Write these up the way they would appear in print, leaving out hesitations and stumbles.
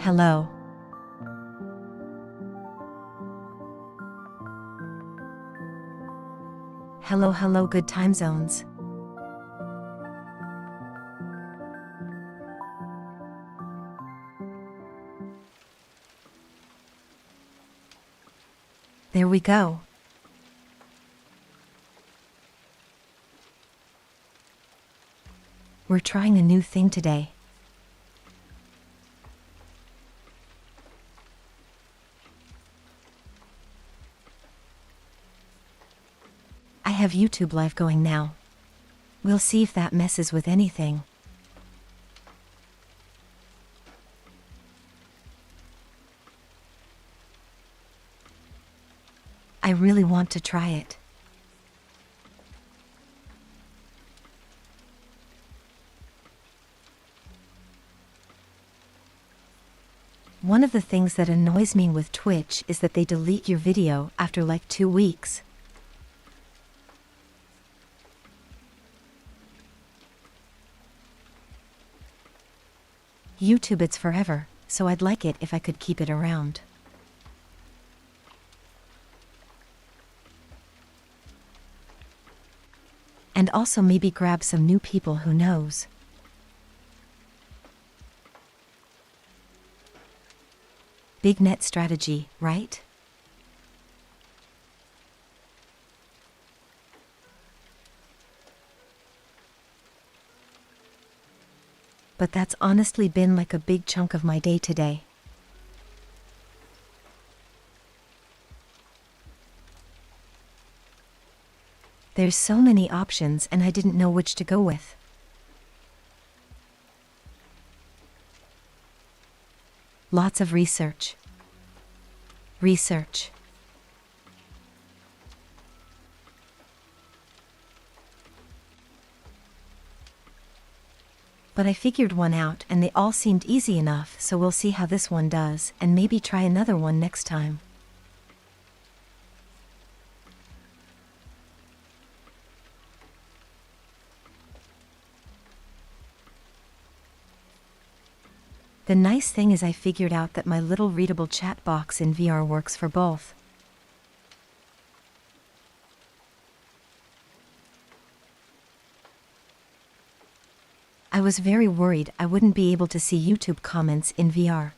Hello. Hello, good time zones. There we go. We're trying a new thing today. I have YouTube Live going now. We'll see if that messes with anything. I really want to try it. One of the things that annoys me with Twitch is that they delete your video after like 2 weeks. YouTube, it's forever, so I'd like it if I could keep it around. And also maybe grab some new people, who knows. Big net strategy, right? But that's honestly been like a big chunk of my day today. There's so many options and I didn't know which to go with. Lots of research. But I figured one out and they all seemed easy enough, so we'll see how this one does and maybe try another one next time. The nice thing is I figured out that my little readable chat box in VR works for both. I was very worried I wouldn't be able to see YouTube comments in VR.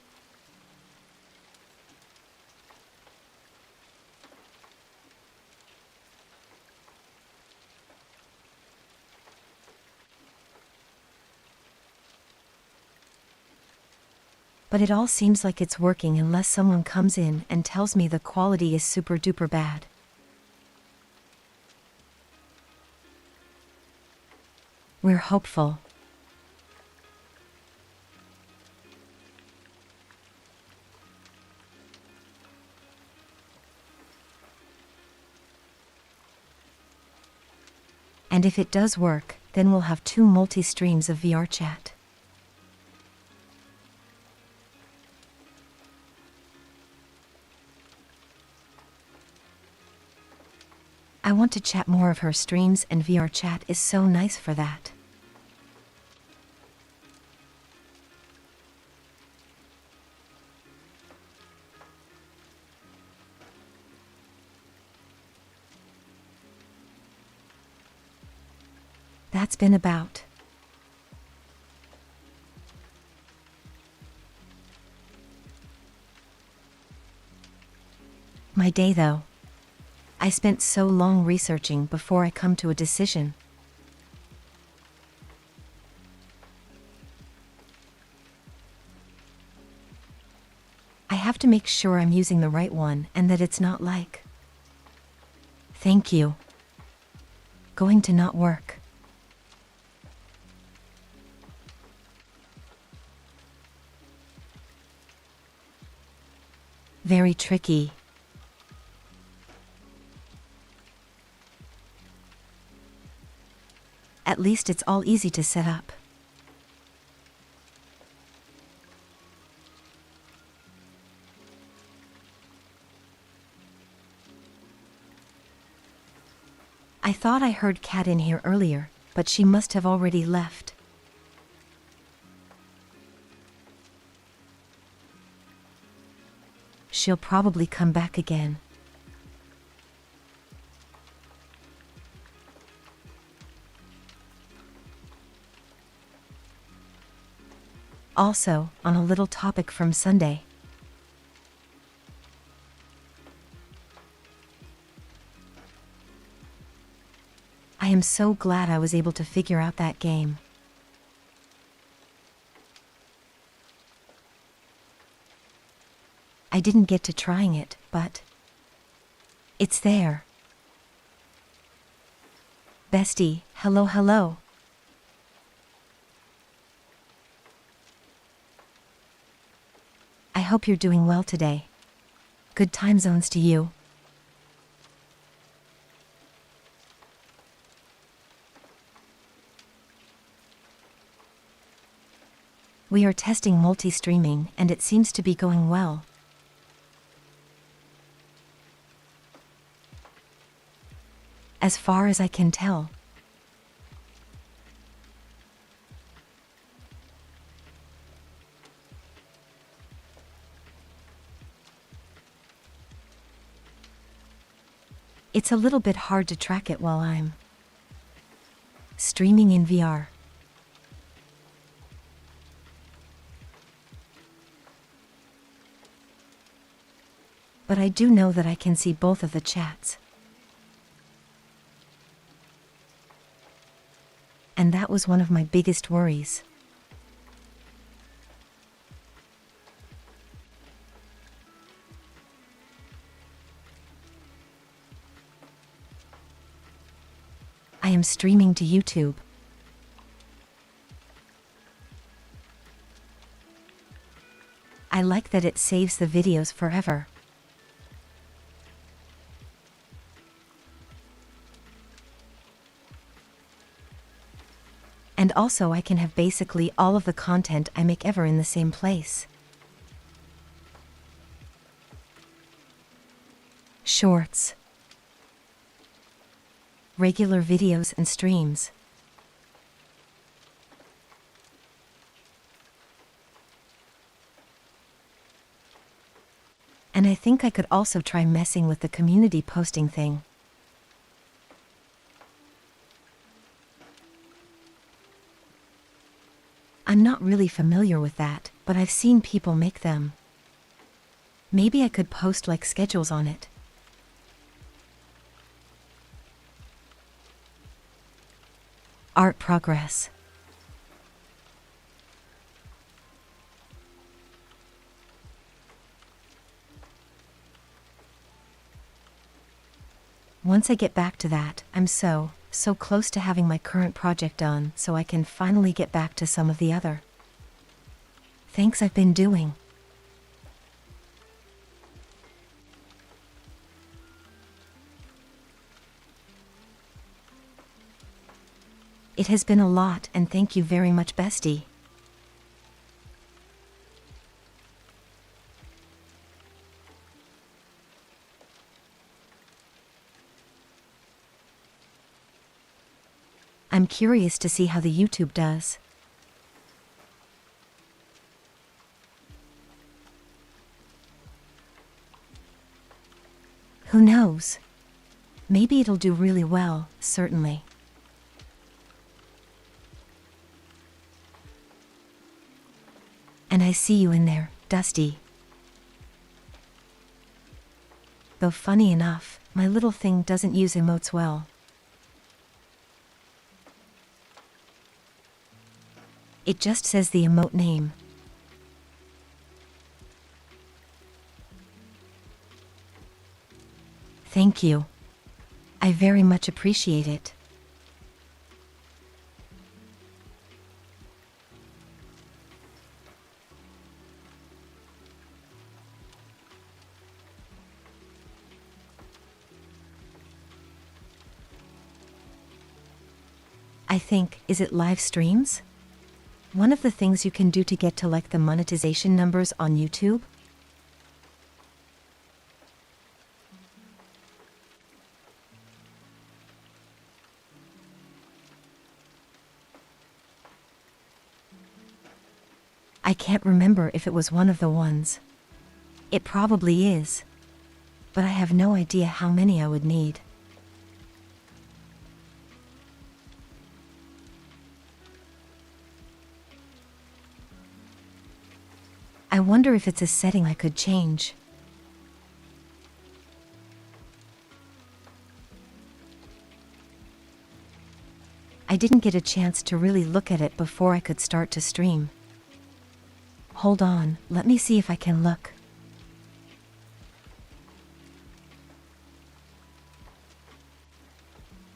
But it all seems like it's working unless someone comes in and tells me the quality is super duper bad. We're hopeful. And if it does work, then we'll have 2 multi-streams of VRchat. I want to chat more of her streams and VRchat is so nice for that. That's been about my day though. I spent so long researching before I come to a decision. I have to make sure I'm using the right one and that it's not like, thank you, going to not work. Very tricky. At least it's all easy to set up. I thought I heard Kat in here earlier, but she must have already left. she'll probably come back again. Also, on a little topic from Sunday. I am so glad I was able to figure out that game. I didn't get to trying it, but it's there. Bestie, hello hello. I hope you're doing well today. Good time zones to you. We are testing multi-streaming and it seems to be going well. As far as I can tell. It's a little bit hard to track it while I'm streaming in VR. But I do know that I can see both of the chats. And that was one of my biggest worries. I am streaming to YouTube. I like that it saves the videos forever. And also I can have basically all of the content I make ever in the same place. Shorts. Regular videos and streams. And I think I could also try messing with the community posting thing. I'm not really familiar with that, but I've seen people make them. Maybe I could post like schedules on it. Art progress. Once I get back to that, I'm so close to having my current project done, so I can finally get back to some of the other things I've been doing. It has been a lot, and thank you very much, bestie. I'm curious to see how the YouTube does. Who knows? Maybe it'll do really well, certainly. And I see you in there, Dusty. Though funny enough, my little thing doesn't use emotes well. It just says the emote name. Thank you. I very much appreciate it. I think, is it live streams? One of the things you can do to get to like the monetization numbers on YouTube? I can't remember if it was one of the ones. It probably is. But I have no idea how many I would need. I wonder if it's a setting I could change. I didn't get a chance to really look at it before I could start to stream. Hold on, let me see if I can look.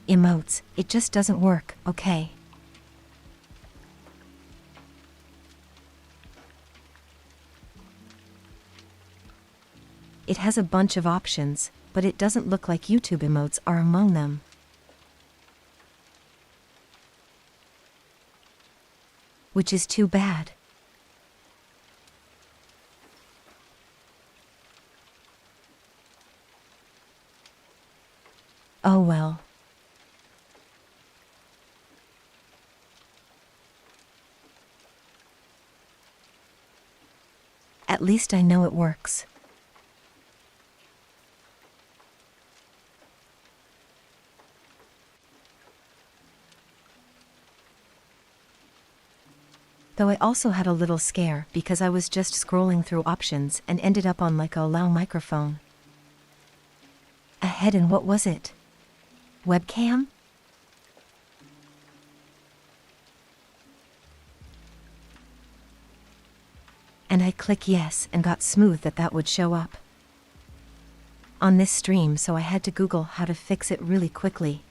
Emotes, it just doesn't work, okay. It has a bunch of options, but it doesn't look like YouTube emotes are among them. Which is too bad. Oh well. At least I know it works. Though I also had a little scare because I was just scrolling through options and ended up on like a allow microphone. Ahead, and what was it? Webcam? And I click yes and got smooth that would show up on this stream, so I had to Google how to fix it really quickly.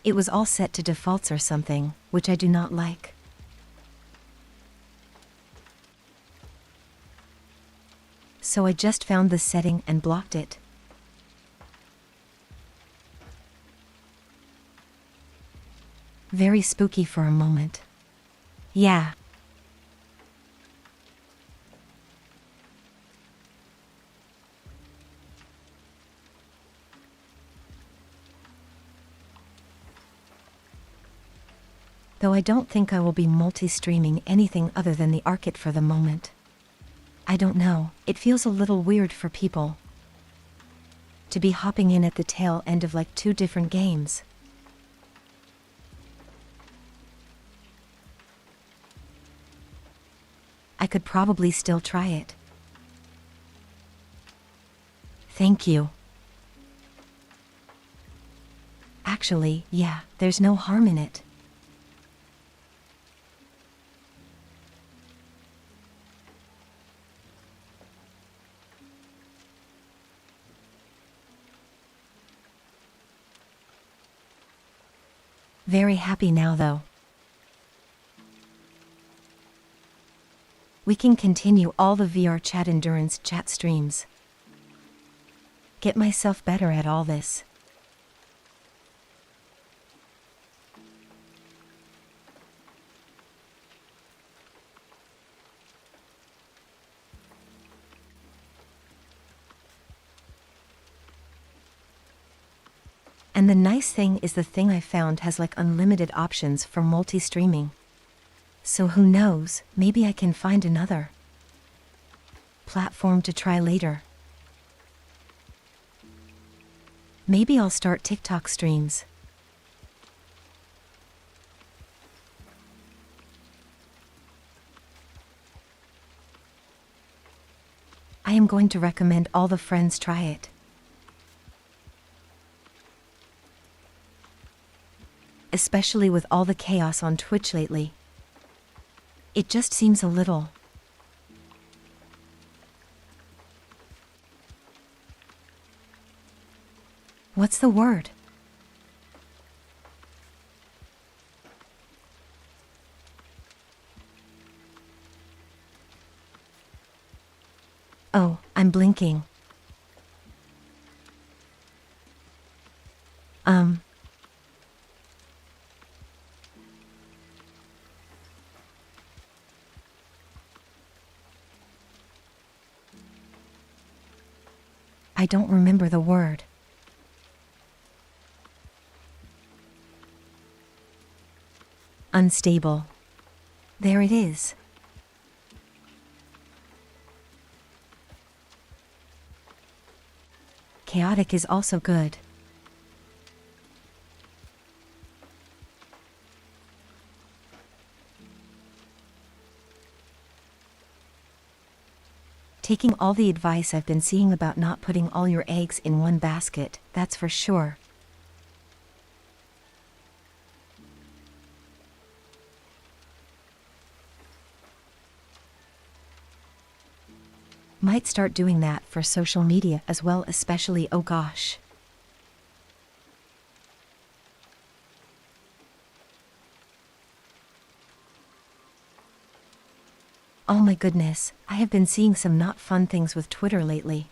It was all set to defaults or something, which I do not like. So I just found the setting and blocked it. Very spooky for a moment. Yeah. Though I don't think I will be multi-streaming anything other than the VRchat for the moment. I don't know, it feels a little weird for people to be hopping in at the tail end of like 2 different games. I could probably still try it. Thank you. Actually, yeah, there's no harm in it. Very happy now though. We can continue all the VRchat endurance chat streams. Get myself better at all this. And the nice thing is the thing I found has like unlimited options for multi-streaming. So who knows, maybe I can find another platform to try later. Maybe I'll start TikTok streams. I am going to recommend all the friends try it. Especially with all the chaos on Twitch lately. It just seems a little. What's the word? Oh, I'm blinking. I don't remember the word. Unstable. There it is. Chaotic is also good. Taking all the advice I've been seeing about not putting all your eggs in one basket, that's for sure. Might start doing that for social media as well, especially, oh gosh. Oh my goodness, I have been seeing some not fun things with Twitter lately.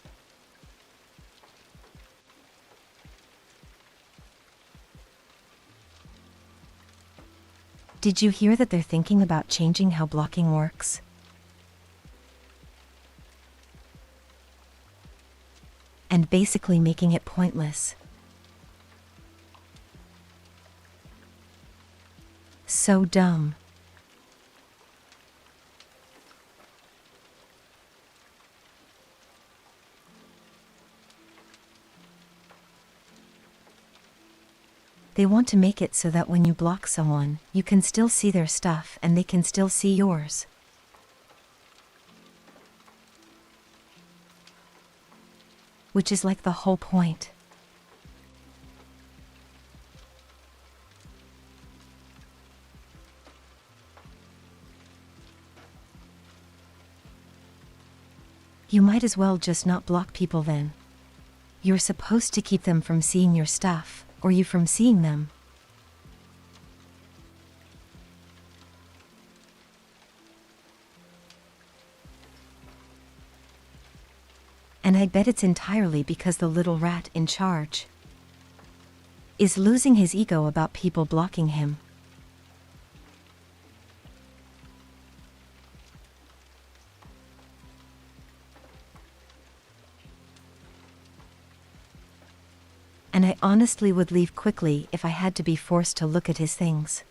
Did you hear that they're thinking about changing how blocking works? And basically making it pointless. So dumb. They want to make it so that when you block someone, you can still see their stuff and they can still see yours. Which is like the whole point. You might as well just not block people then. You're supposed to keep them from seeing your stuff, or you from seeing them. And I bet it's entirely because the little rat in charge is losing his ego about people blocking him. And I honestly would leave quickly if I had to be forced to look at his things.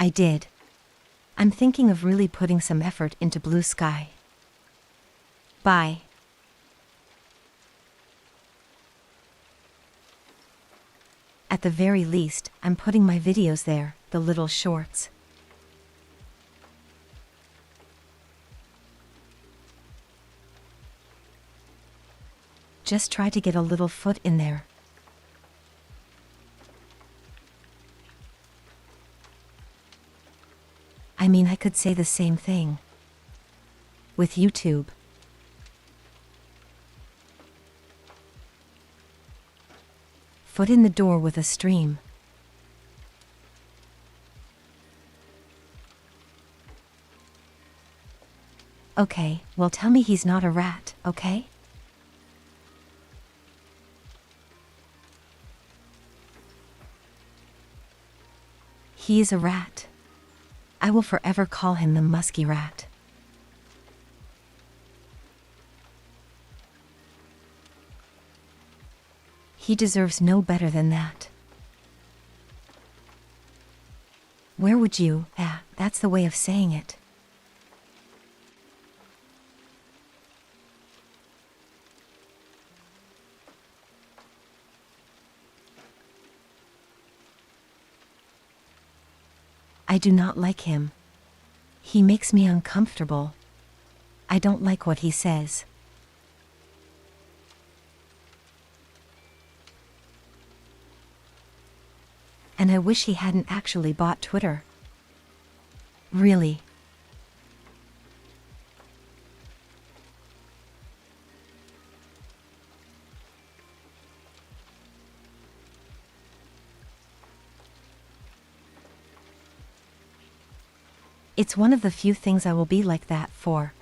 I did. I'm thinking of really putting some effort into Blue Sky. Bye. At the very least, I'm putting my videos there, the little shorts. Just try to get a little foot in there. I mean, I could say the same thing with YouTube. Foot in the door with a stream. Okay, well, tell me he's not a rat, okay? He is a rat. I will forever call him the musky rat. He deserves no better than that. Where would you? That's the way of saying it. I do not like him. He makes me uncomfortable. I don't like what he says. And I wish he hadn't actually bought Twitter. Really. It's one of the few things I will be like that for.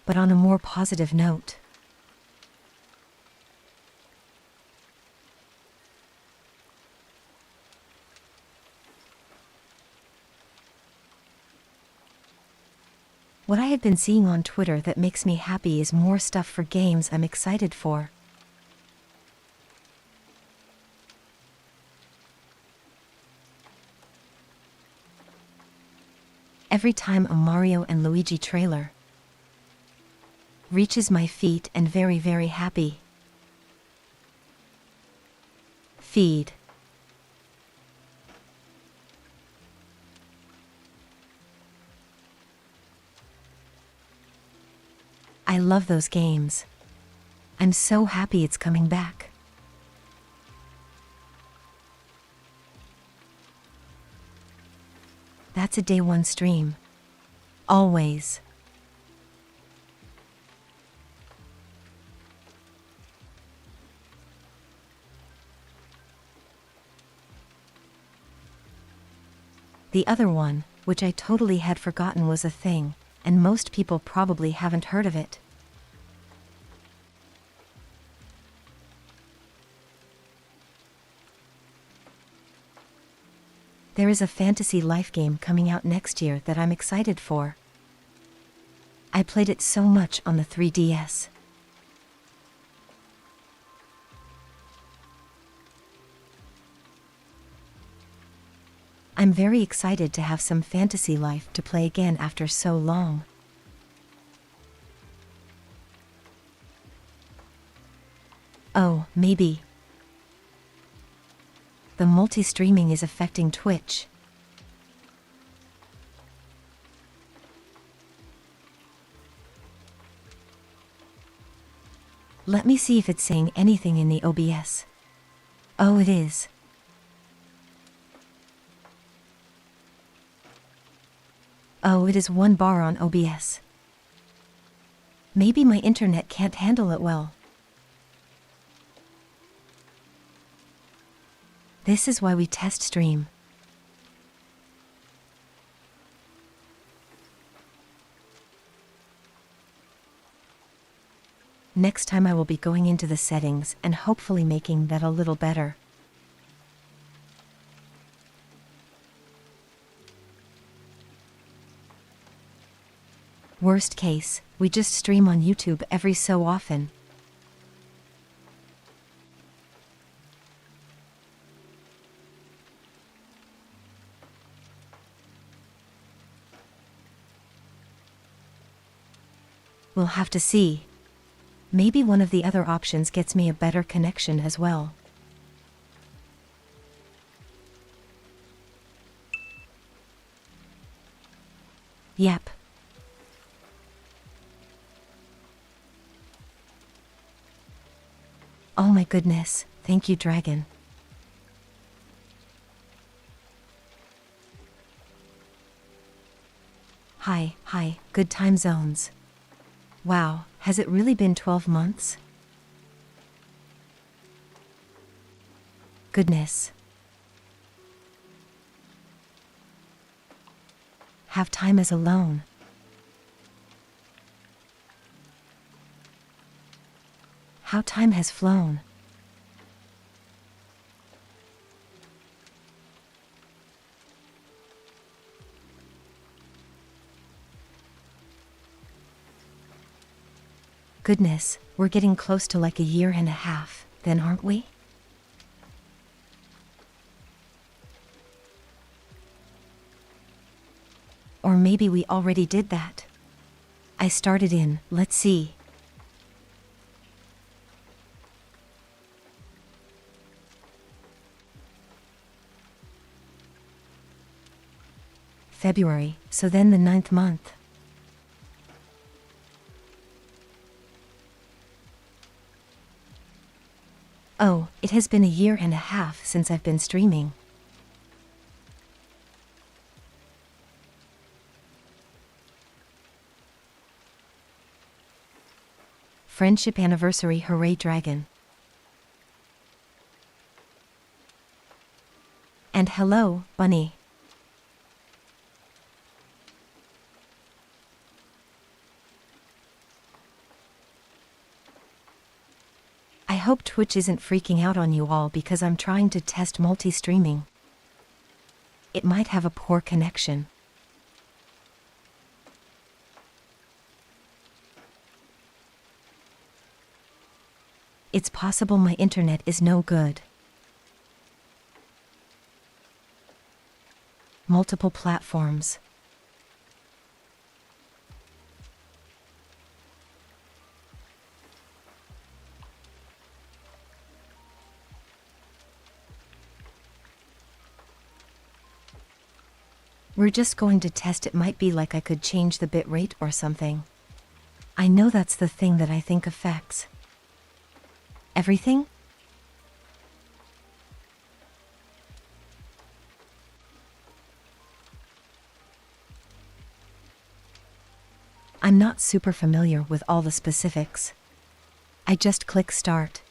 but on a more positive note. What I have been seeing on Twitter that makes me happy is more stuff for games I'm excited for. Every time a Mario and Luigi trailer reaches my feed, and very, very happy. Feed. I love those games. I'm so happy it's coming back. That's a day one stream. Always. The other one, which I totally had forgotten was a thing, and most people probably haven't heard of it. There is a fantasy life game coming out next year that I'm excited for. I played it so much on the 3DS. I'm very excited to have some fantasy life to play again after so long. Oh, maybe the multi-streaming is affecting Twitch. Let me see if it's saying anything in the OBS. Oh, it is. Oh, it is 1 bar on OBS. Maybe my internet can't handle it well. This is why we test stream. Next time I will be going into the settings and hopefully making that a little better. Worst case, we just stream on YouTube every so often. We'll have to see. Maybe one of the other options gets me a better connection as well. Yep. Oh my goodness, thank you, Dragon. Hi, good time zones. Wow, has it really been 12 months? Goodness. Have time as alone. How time has flown. Goodness, we're getting close to like a year and a half, then aren't we? Or maybe we already did that. I started in, let's see. February, so then the 9th month. Oh, it has been a year and a half since I've been streaming. Friendship anniversary, hooray, Dragon. And hello, Bunny. hope Twitch isn't freaking out on you all because I'm trying to test multi-streaming. It might have a poor connection. It's possible my internet is no good. Multiple platforms. We're just going to test. It might be like I could change the bitrate or something. I know that's the thing that I think affects everything. I'm not super familiar with all the specifics. I just click start.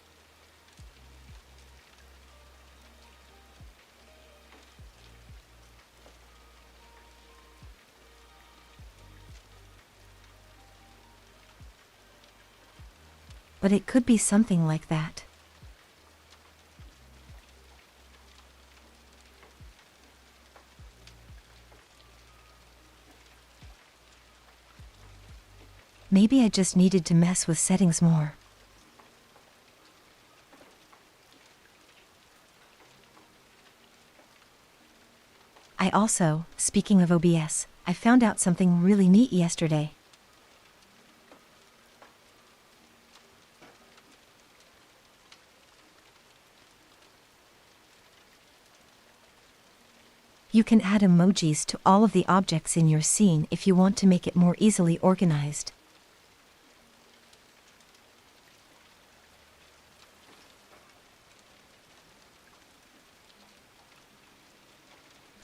But it could be something like that. Maybe I just needed to mess with settings more. I also, speaking of OBS, I found out something really neat yesterday. You can add emojis to all of the objects in your scene if you want to make it more easily organized.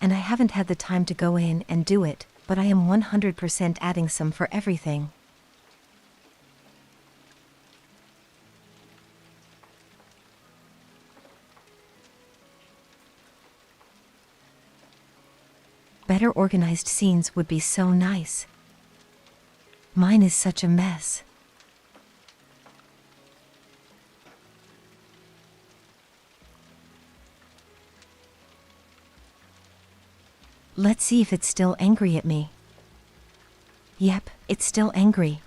And I haven't had the time to go in and do it, but I am 100% adding some for everything. Better organized scenes would be so nice. Mine is such a mess. Let's see if it's still angry at me. Yep, it's still angry.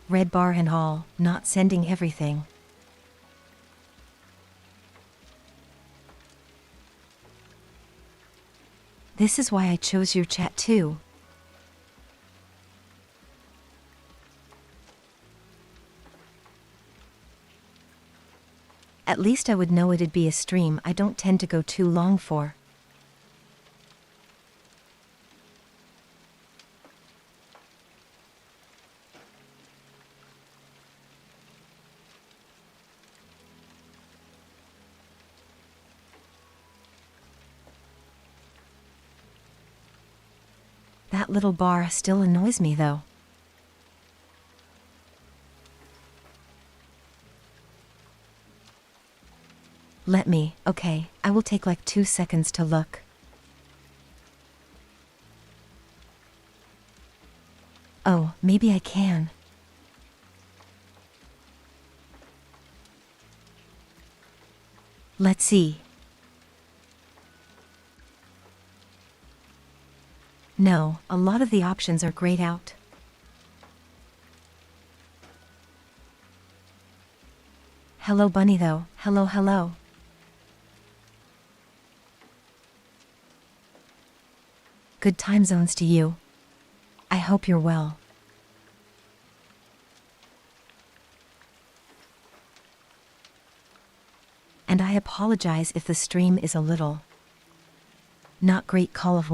Red bar and all, not sending everything. This is why I chose your chat too. At least I would know it'd be a stream I don't tend to go too long for. That little bar still annoys me though. Okay, I will take like 2 seconds to look. Oh, maybe I can. Let's see. No, a lot of the options are grayed out. Hello bunny though, hello. Good time zones to you. I hope you're well. And I apologize if the stream is a little not great call of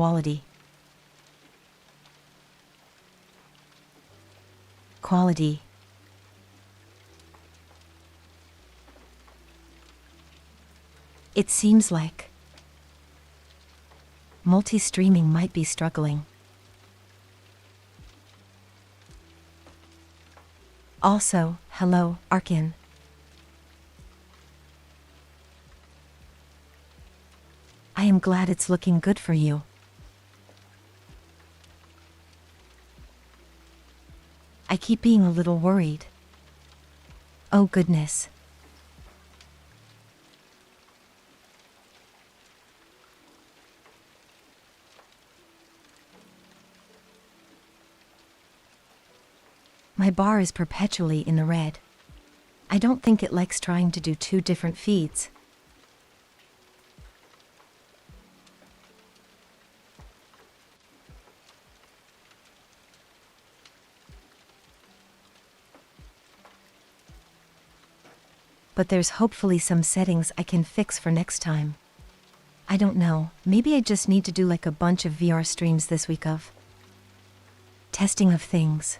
quality. It seems like multi-streaming might be struggling. Also, hello, Arkin. I am glad it's looking good for you. I keep being a little worried. Oh goodness. My bar is perpetually in the red. I don't think it likes trying to do 2 different feeds. But there's hopefully some settings I can fix for next time. I don't know, maybe I just need to do like a bunch of VR streams this week of testing of things.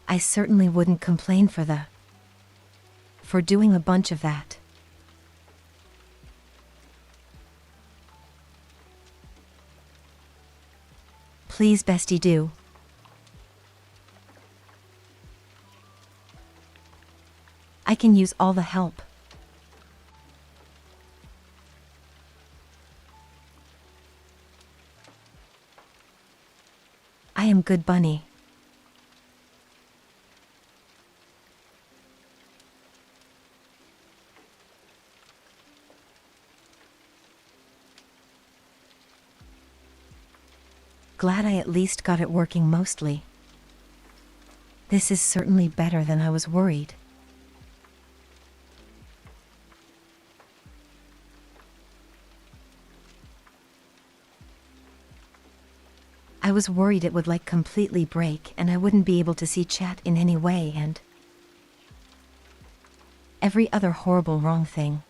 I certainly wouldn't complain for doing a bunch of that. Please, bestie, do. I can use all the help. I am good, bunny. Glad I at least got it working mostly. This is certainly better than I was worried. I was worried it would like completely break and I wouldn't be able to see chat in any way and every other horrible wrong thing.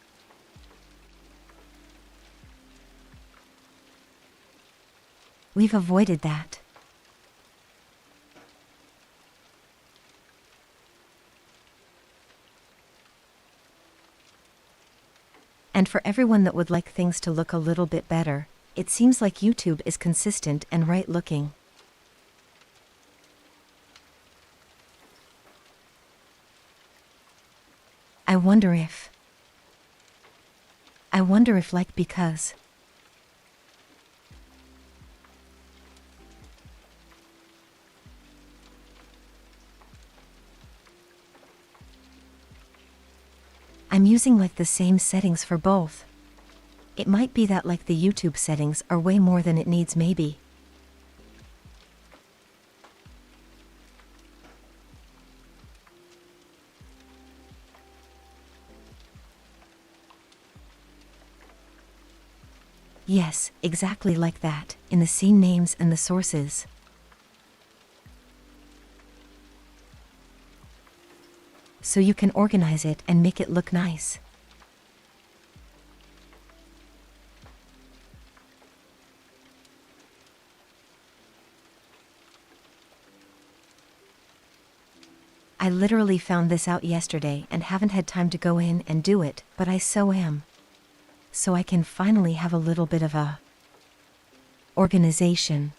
We've avoided that. And for everyone that would like things to look a little bit better, it seems like YouTube is consistent and right looking. I wonder if like because I'm using like the same settings for both. It might be that like the YouTube settings are way more than it needs maybe. Yes, exactly like that, in the scene names and the sources. So you can organize it and make it look nice. I literally found this out yesterday and haven't had time to go in and do it, but I so am. So I can finally have a little bit of a organization.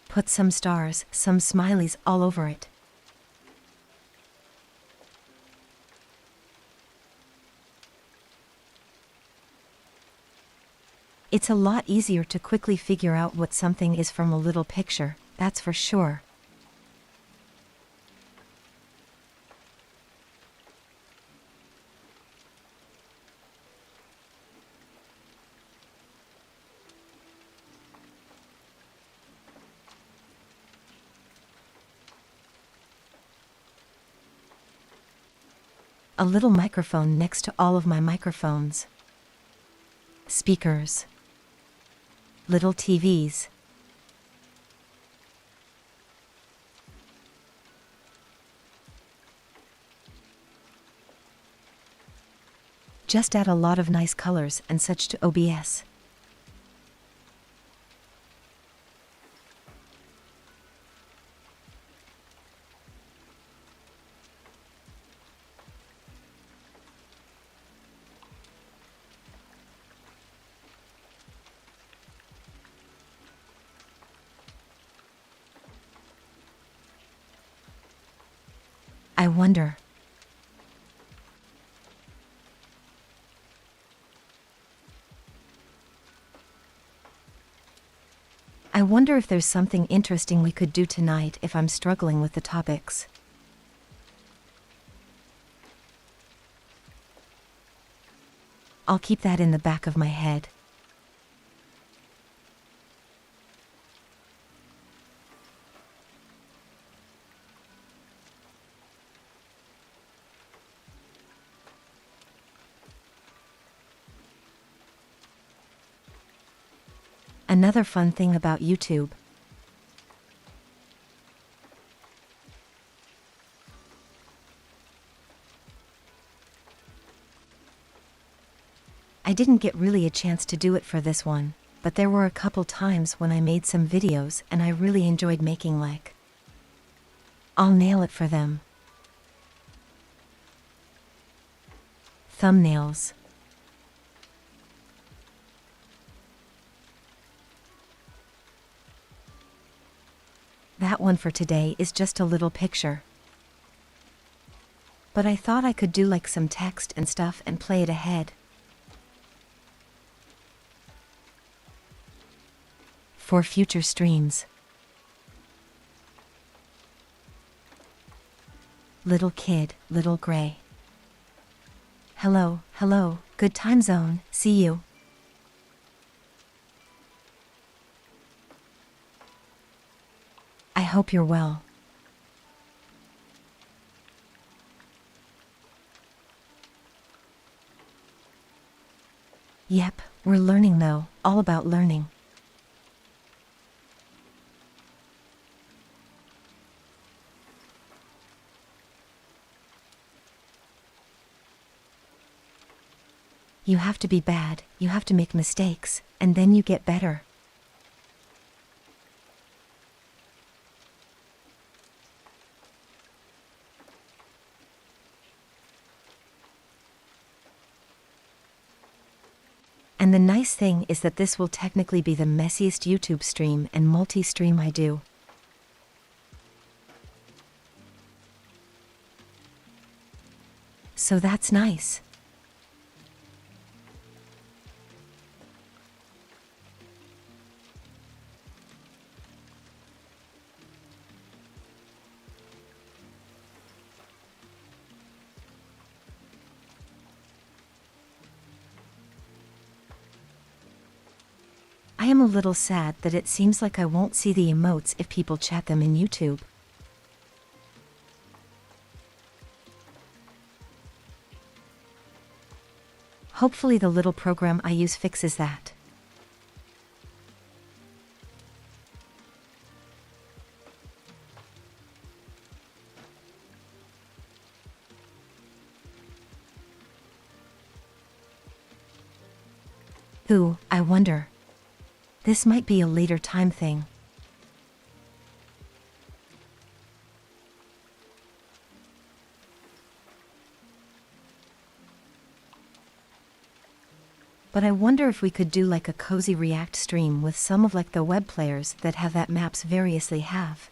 Put some stars, some smileys all over it. It's a lot easier to quickly figure out what something is from a little picture, that's for sure. A little microphone next to all of my microphones. Speakers. Little TVs. Just add a lot of nice colors and such to OBS. I wonder. I wonder if there's something interesting we could do tonight if I'm struggling with the topics. I'll keep that in the back of my head. Another fun thing about YouTube. I didn't get really a chance to do it for this one, but there were a couple times when I made some videos and I really enjoyed making like. I'll nail it for them. Thumbnails. That one for today is just a little picture. But I thought I could do like some text and stuff and play it ahead. For future streams. Little kid, little gray. Hello, hello, good time zone, see you. I hope you're well. Yep, we're learning though, all about learning. You have to be bad, you have to make mistakes, and then you get better. And the nice thing is that this will technically be the messiest YouTube stream and multi-stream I do. So that's nice. I am a little sad that it seems like I won't see the emotes if people chat them in YouTube. Hopefully the little program I use fixes that. Ooh, I wonder. This might be a later time thing. But I wonder if we could do like a cozy React stream with some of like the web players that have that maps variously have.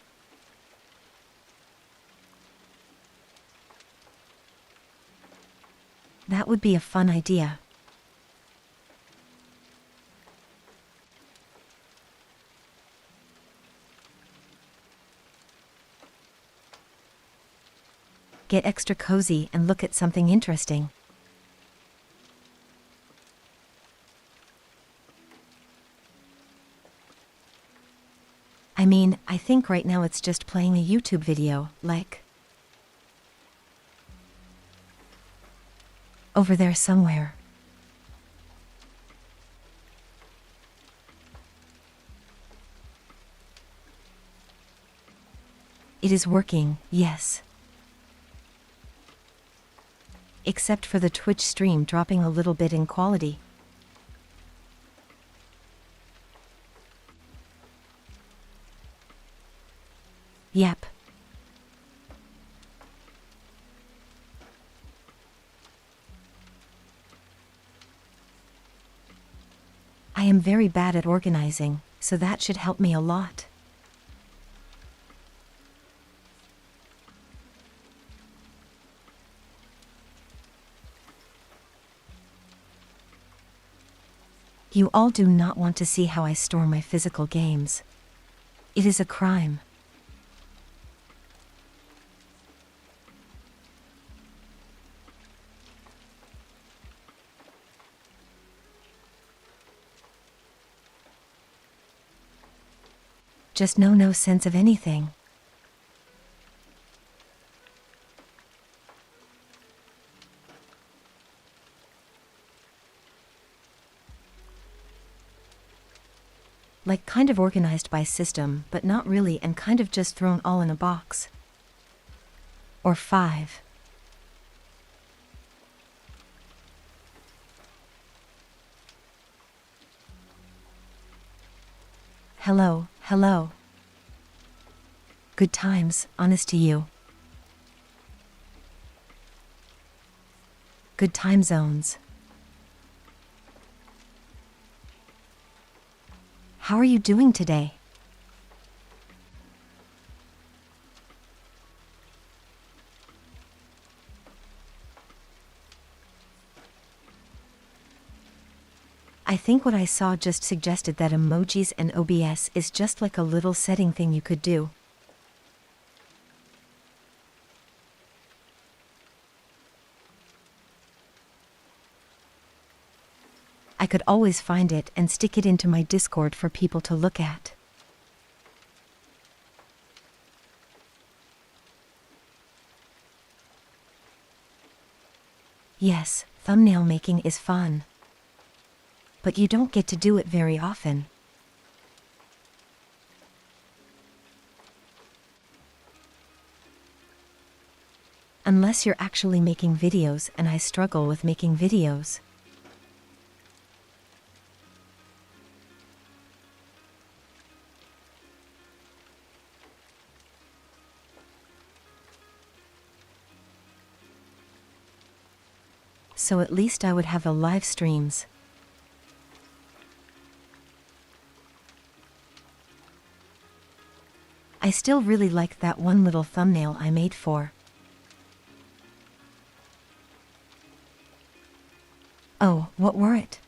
That would be a fun idea. Get extra cozy and look at something interesting. I mean, I think right now it's just playing a YouTube video, like over there somewhere. It is working, yes. Except for the Twitch stream dropping a little bit in quality. Yep. I am very bad at organizing, so that should help me a lot. You all do not want to see how I store my physical games. It is a crime. Just no sense of anything. Like kind of organized by system, but not really, and kind of just thrown all in a box. Or 5. Hello, hello. Good times, honest to you. Good time zones. How are you doing today? I think what I saw just suggested that emojis and OBS is just like a little setting thing you could do. I could always find it and stick it into my Discord for people to look at. Yes, thumbnail making is fun. But you don't get to do it very often. Unless you're actually making videos, and I struggle with making videos. So at least I would have the live streams. I still really like that one little thumbnail I made for. Oh, what were it?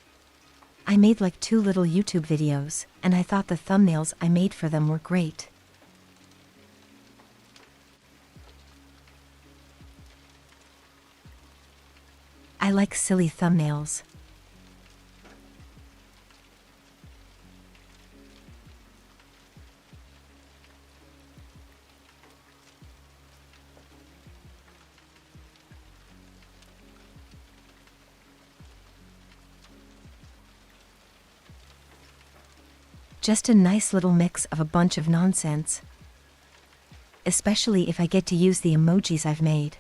I made like 2 little YouTube videos, and I thought the thumbnails I made for them were great. I like silly thumbnails. Just a nice little mix of a bunch of nonsense. Especially if I get to use the emojis I've made.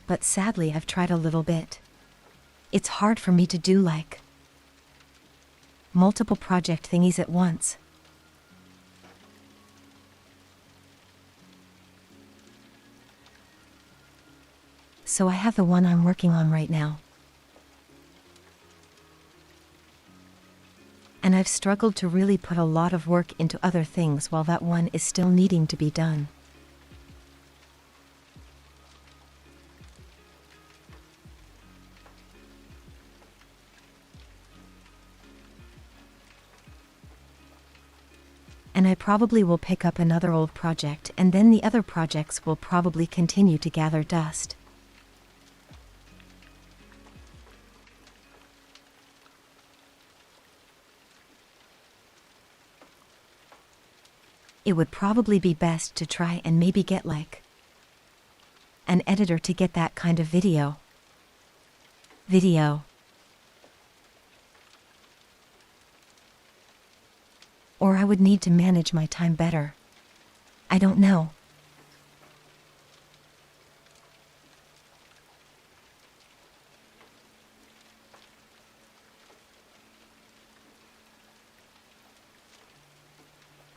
But sadly I've tried a little bit. It's hard for me to do like multiple project thingies at once. So I have the one I'm working on right now. And I've struggled to really put a lot of work into other things while that one is still needing to be done. And I probably will pick up another old project, and then the other projects will probably continue to gather dust. It would probably be best to try and maybe get like an editor to get that kind of video. Or I would need to manage my time better. I don't know.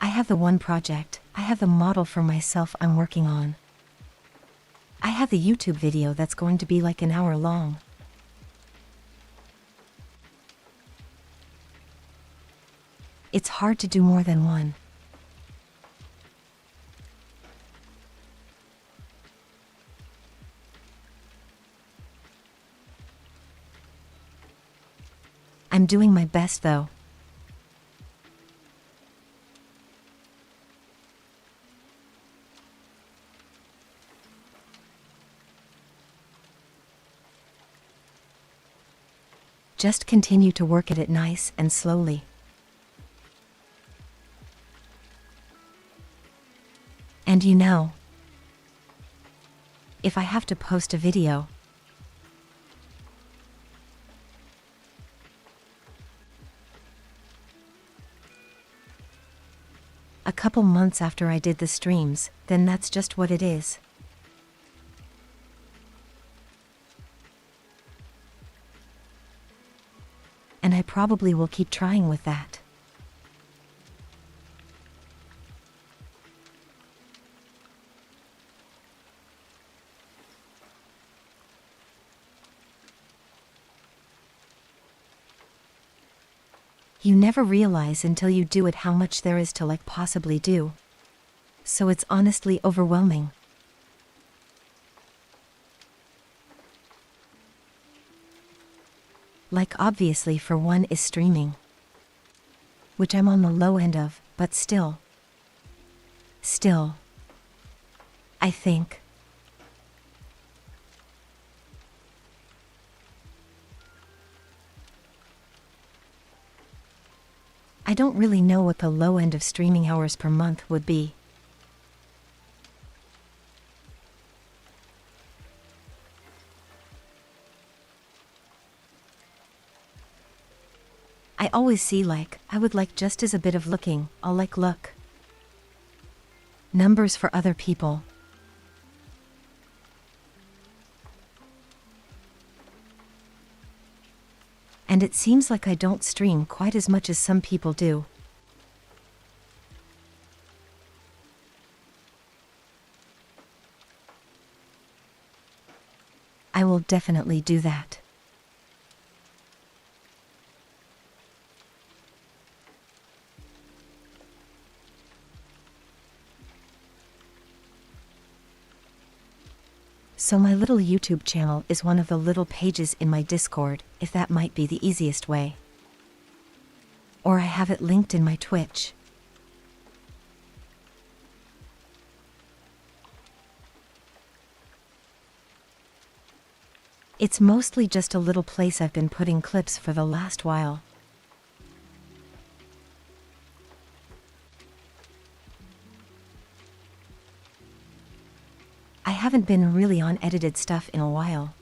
I have the one project, I have the model for myself I'm working on. I have the YouTube video that's going to be like an hour long. It's hard to do more than one. I'm doing my best though. Just continue to work at it nice and slowly. And you know, if I have to post a video, a couple months after I did the streams, then that's just what it is. And I probably will keep trying with that. You never realize until you do it how much there is to possibly do. So it's honestly overwhelming. Obviously for one is streaming, which I'm on the low end of, but still, I think. I don't really know what the low end of streaming hours per month would be. I always see I would just as a bit of looking, I'll look. Numbers for other people. And it seems like I don't stream quite as much as some people do. I will definitely do that. So my little YouTube channel is one of the little pages in my Discord, if that might be the easiest way. Or I have it linked in my Twitch. It's mostly just a little place I've been putting clips for the last while. I haven't been really on edited stuff in a while.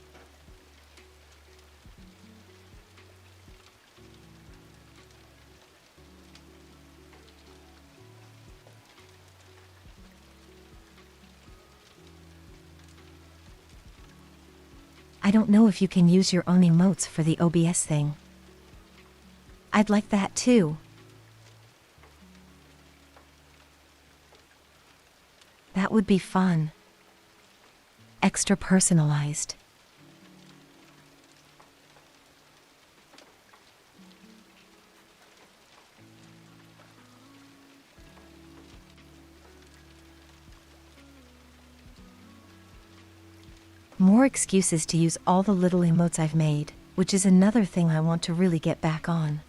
I don't know if you can use your own emotes for the OBS thing. I'd like that too. That would be fun. Extra personalized. More excuses to use all the little emotes I've made, which is another thing I want to really get back on.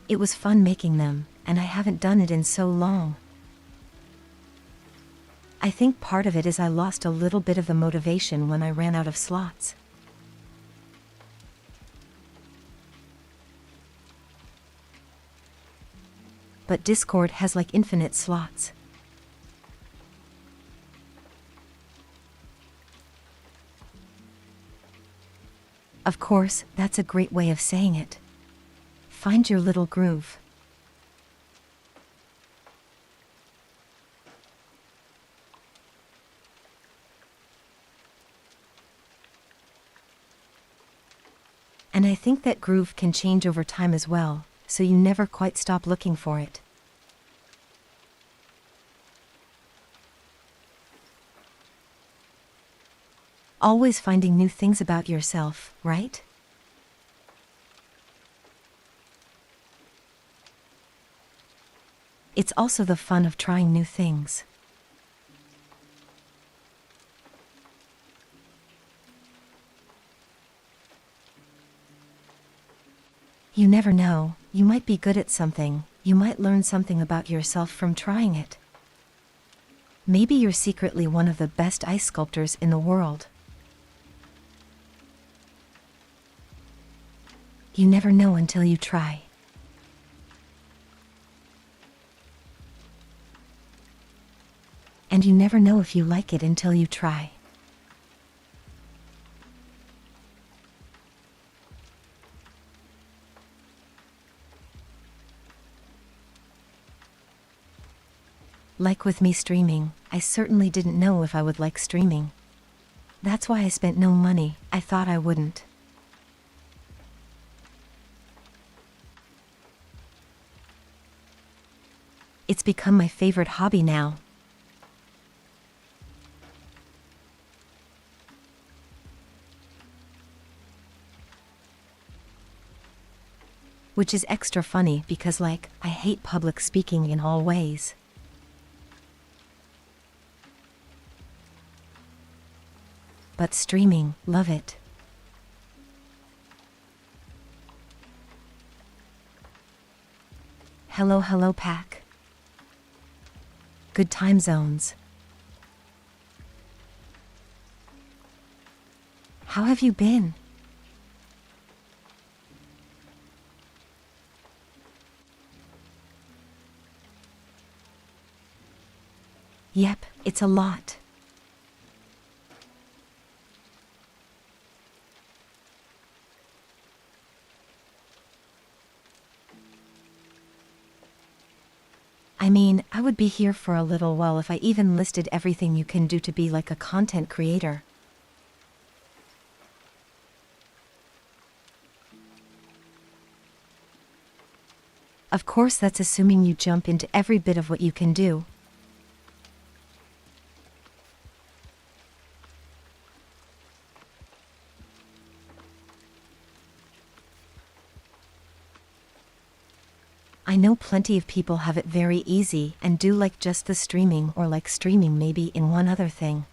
It was fun making them, and I haven't done it in so long. I think part of it is I lost a little bit of the motivation when I ran out of slots. But Discord has infinite slots. Of course, that's a great way of saying it. Find your little groove. And I think that groove can change over time as well, so you never quite stop looking for it. Always finding new things about yourself, right? It's also the fun of trying new things. You never know, you might be good at something, you might learn something about yourself from trying it. Maybe you're secretly one of the best ice sculptors in the world. You never know until you try. And you never know if you like it until you try. Like with me streaming, I certainly didn't know if I would like streaming. That's why I spent no money, I thought I wouldn't. It's become my favorite hobby now. Which is extra funny because I hate public speaking in all ways. But streaming, love it. Hello pack. Good time zones. How have you been? Yep, it's a lot. I mean, I would be here for a little while if I even listed everything you can do to be like a content creator. Of course, that's assuming you jump into every bit of what you can do. I know plenty of people have it very easy and do like just the streaming or like streaming maybe in one other thing.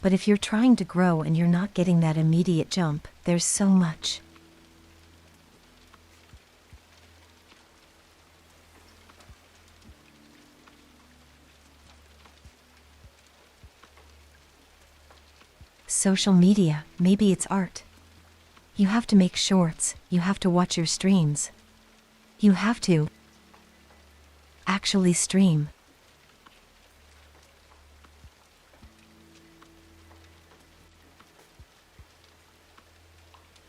But if you're trying to grow and you're not getting that immediate jump, there's so much. Social media, maybe it's art. You have to make shorts, you have to watch your streams. You have to actually stream.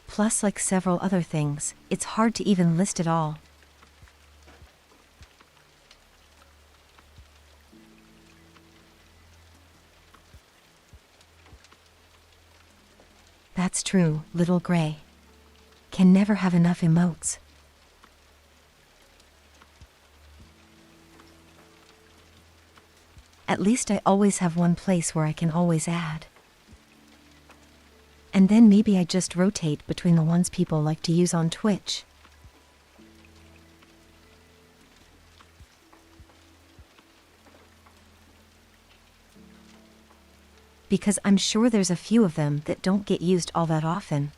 Plus, like several other things, it's hard to even list it all. That's true, little gray. Can never have enough emotes. At least I always have one place where I can always add. And then maybe I just rotate between the ones people like to use on Twitch. Because I'm sure there's a few of them that don't get used all that often.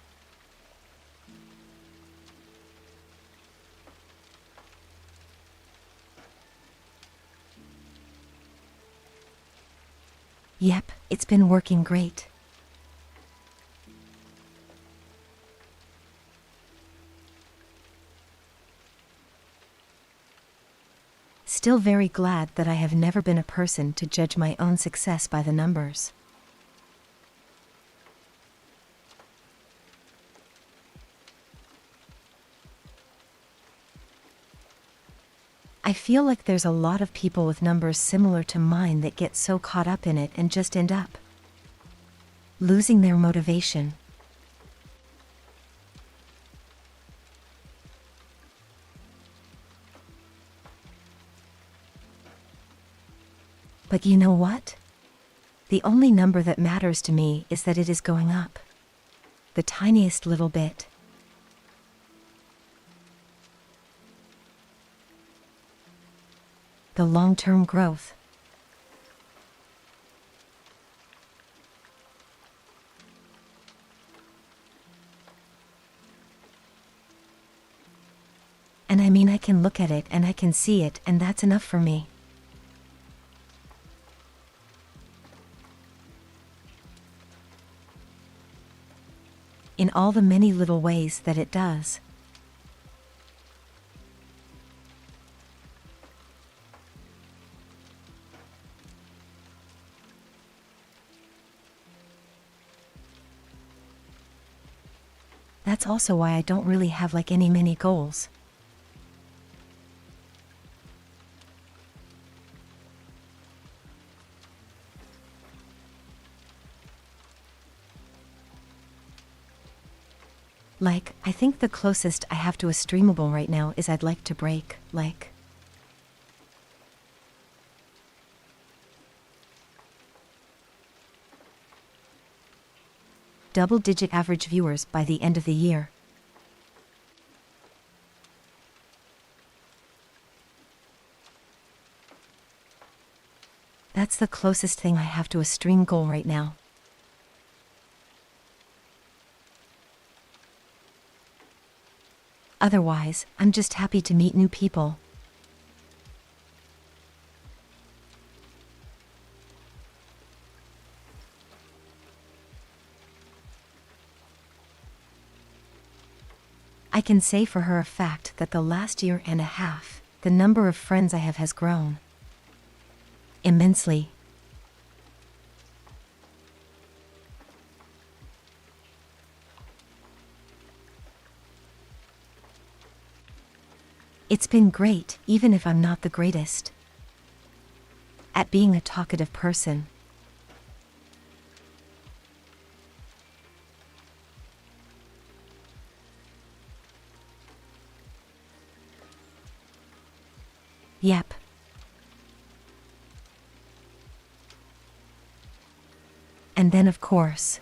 Yep, it's been working great. Still very glad that I have never been a person to judge my own success by the numbers. I feel like there's a lot of people with numbers similar to mine that get so caught up in it and just end up losing their motivation. But you know what? The only number that matters to me is that it is going up. The tiniest little bit. The long-term growth. can look at it and I can see it, and that's enough for me. In all the many little ways that it does. That's also why I don't really have like any many goals. Like, I think the closest I have to a streamable right now is I'd like to break, like, double-digit average viewers by the end of the year. That's the closest thing I have to a stream goal right now. Otherwise, I'm just happy to meet new people. I can say for her a fact that the last year and a half, the number of friends I have has grown immensely. It's been great, even if I'm not the greatest at being a talkative person. Yep. And then of course,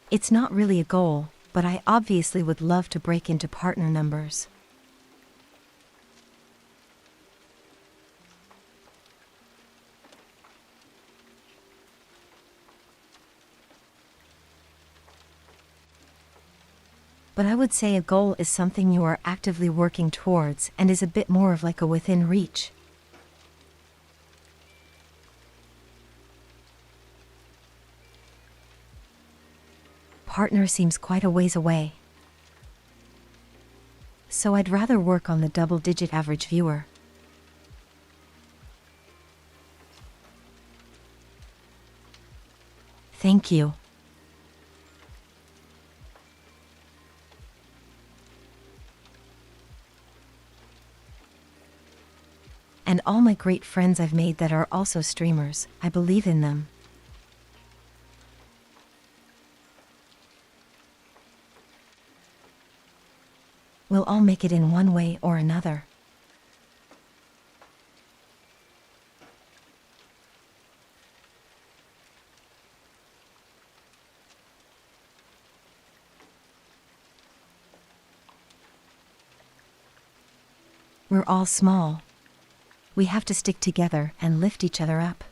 it's not really a goal, but I obviously would love to break into partner numbers. But I would say a goal is something you are actively working towards and is a bit more of like a within reach. Partner seems quite a ways away. So I'd rather work on the double-digit average viewer. Thank you. And all my great friends I've made that are also streamers, I believe in them. We'll all make it in one way or another. We're all small. We have to stick together and lift each other up.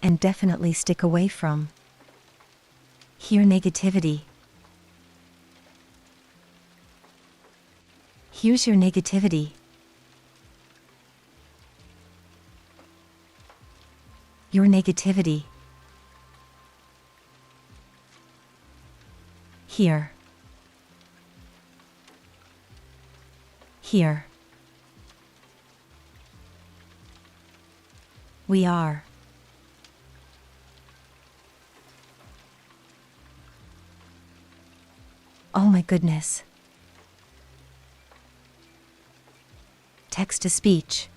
And definitely stick away from Hiiii negativity. Here's your negativity. Your negativity. Here. Here. We are. Oh my goodness. Text to speech.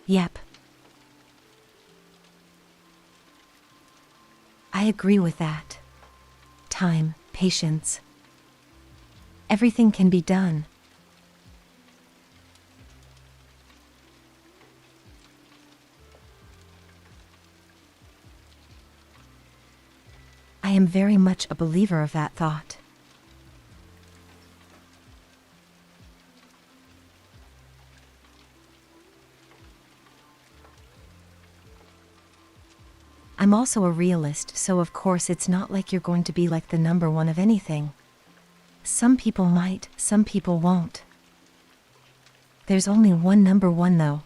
Yep. I agree with that. Time, patience. Everything can be done. am very much a believer of that thought. I'm also a realist, so of course it's not like you're going to be like the number one of anything. Some people might, some people won't. There's only one number one though.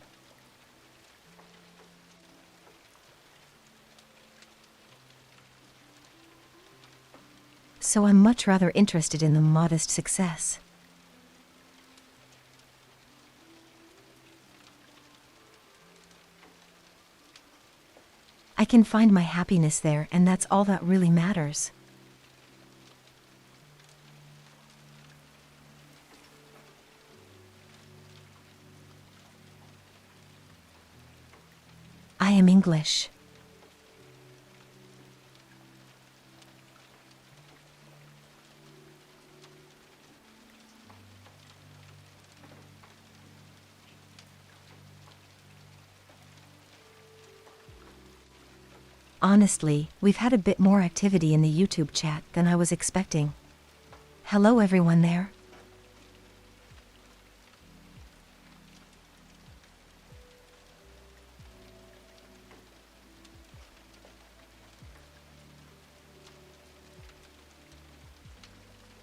So I'm much rather interested in the modest success. I can find my happiness there, and that's all that really matters. I am English. Honestly, we've had a bit more activity in the YouTube chat than I was expecting. Hello everyone there.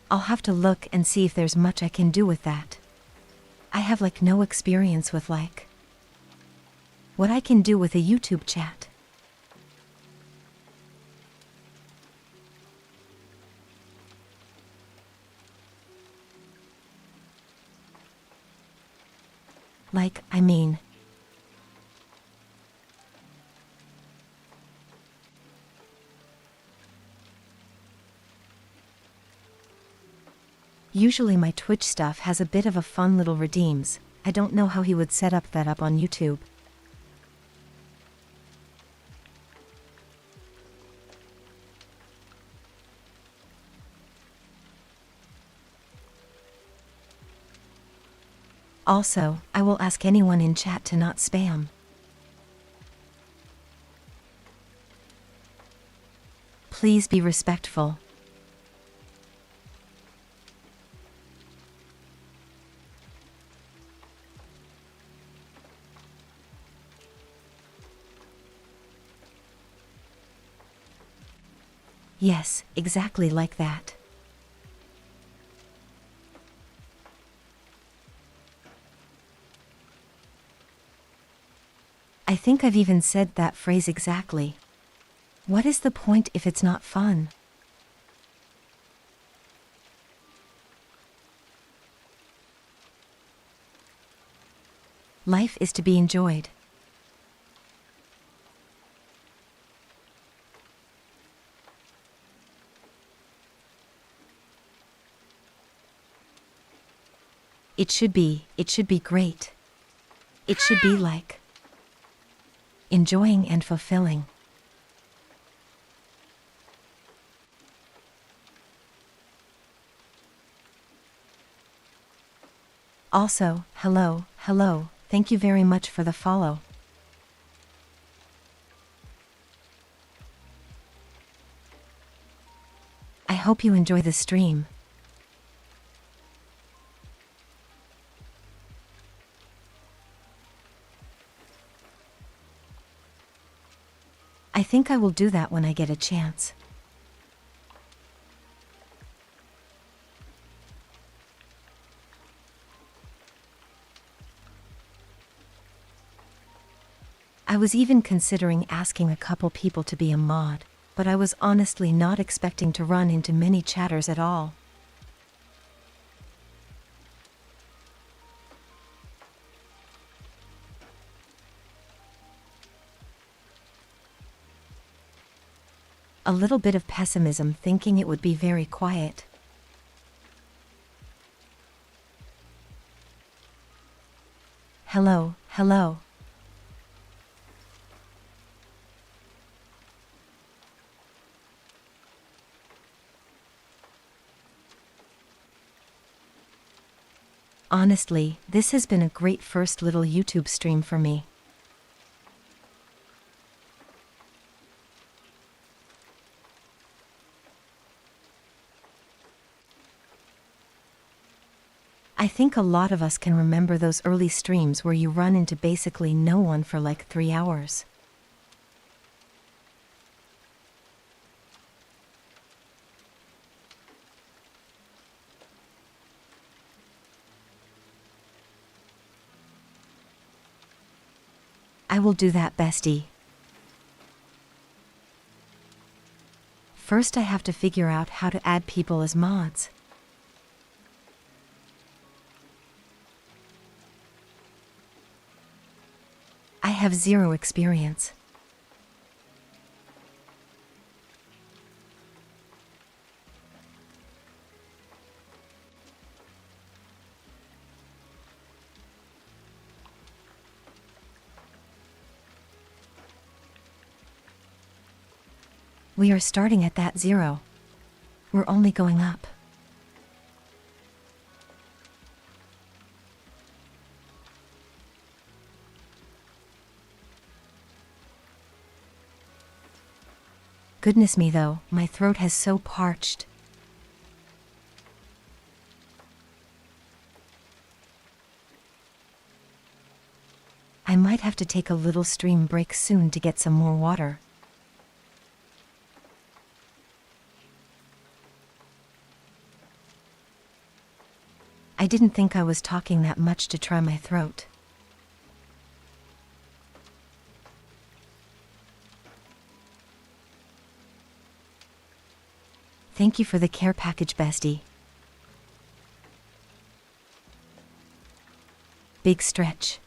I'll have to look and see if there's much I can do with that. I have like no experience with like what I can do with a YouTube chat. Like, I mean, usually my Twitch stuff has a bit of a fun little redeems. I don't know how he would set that up on YouTube. Also, I will ask anyone in chat to not spam. Please be respectful. Yes, exactly like that. I think I've even said that phrase exactly. What is the point if it's not fun? Life is to be enjoyed. It should be great. It should be like enjoying and fulfilling. Also, hello, thank you very much for the follow. I hope you enjoy the stream. I think I will do that when I get a chance. I was even considering asking a couple people to be a mod, but I was honestly not expecting to run into many chatters at all. A little bit of pessimism, thinking it would be very quiet. Hello. Honestly, this has been a great first little YouTube stream for me. I think a lot of us can remember those early streams where you run into basically no one for like 3 hours. I will do that, bestie. First I have to figure out how to add people as mods. I have 0 experience. We are starting at that 0. We're only going up. Goodness me though, my throat has so parched. I might have to take a little stream break soon to get some more water. I didn't think I was talking that much to try my throat. Thank you for the care package, bestie. Big stretch.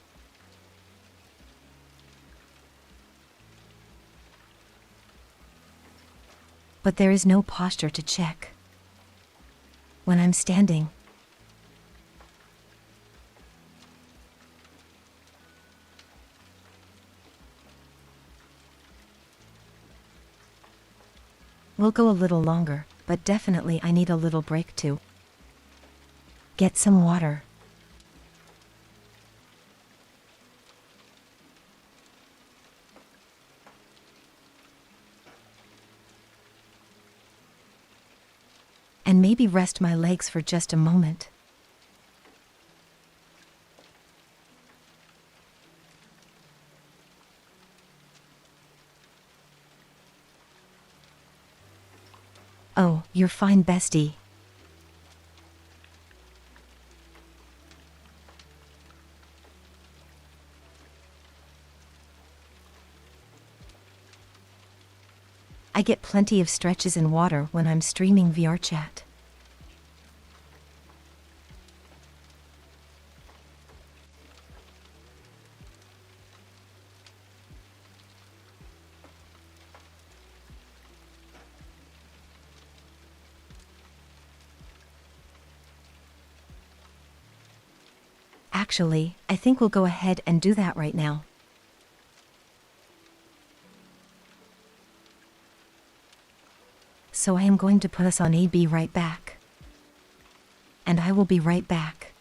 But there is no posture to check. When I'm standing, we'll go a little longer, but definitely I need a little break too. Get some water. And maybe rest my legs for just a moment. Oh, you're fine, bestie. I get plenty of stretches in water when I'm streaming VRchat. Actually, I think we'll go ahead and do that right now. So I am going to put us on a be right back. And I will be right back.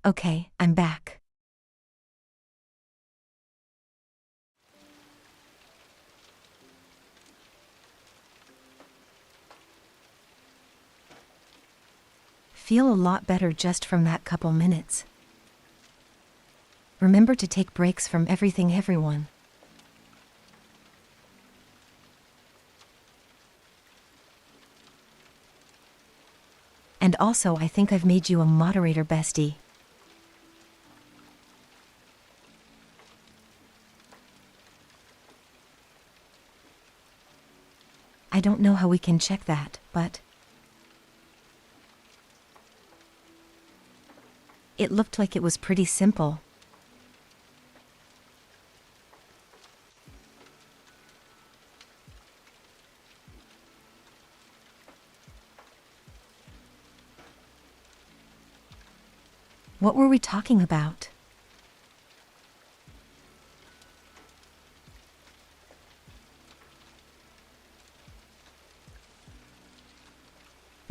Okay, I'm back. Feel a lot better just from that couple minutes. Remember to take breaks from everything, everyone. And also, I think I've made you a moderator, bestie. I don't know how we can check that, but it looked like it was pretty simple. What were we talking about?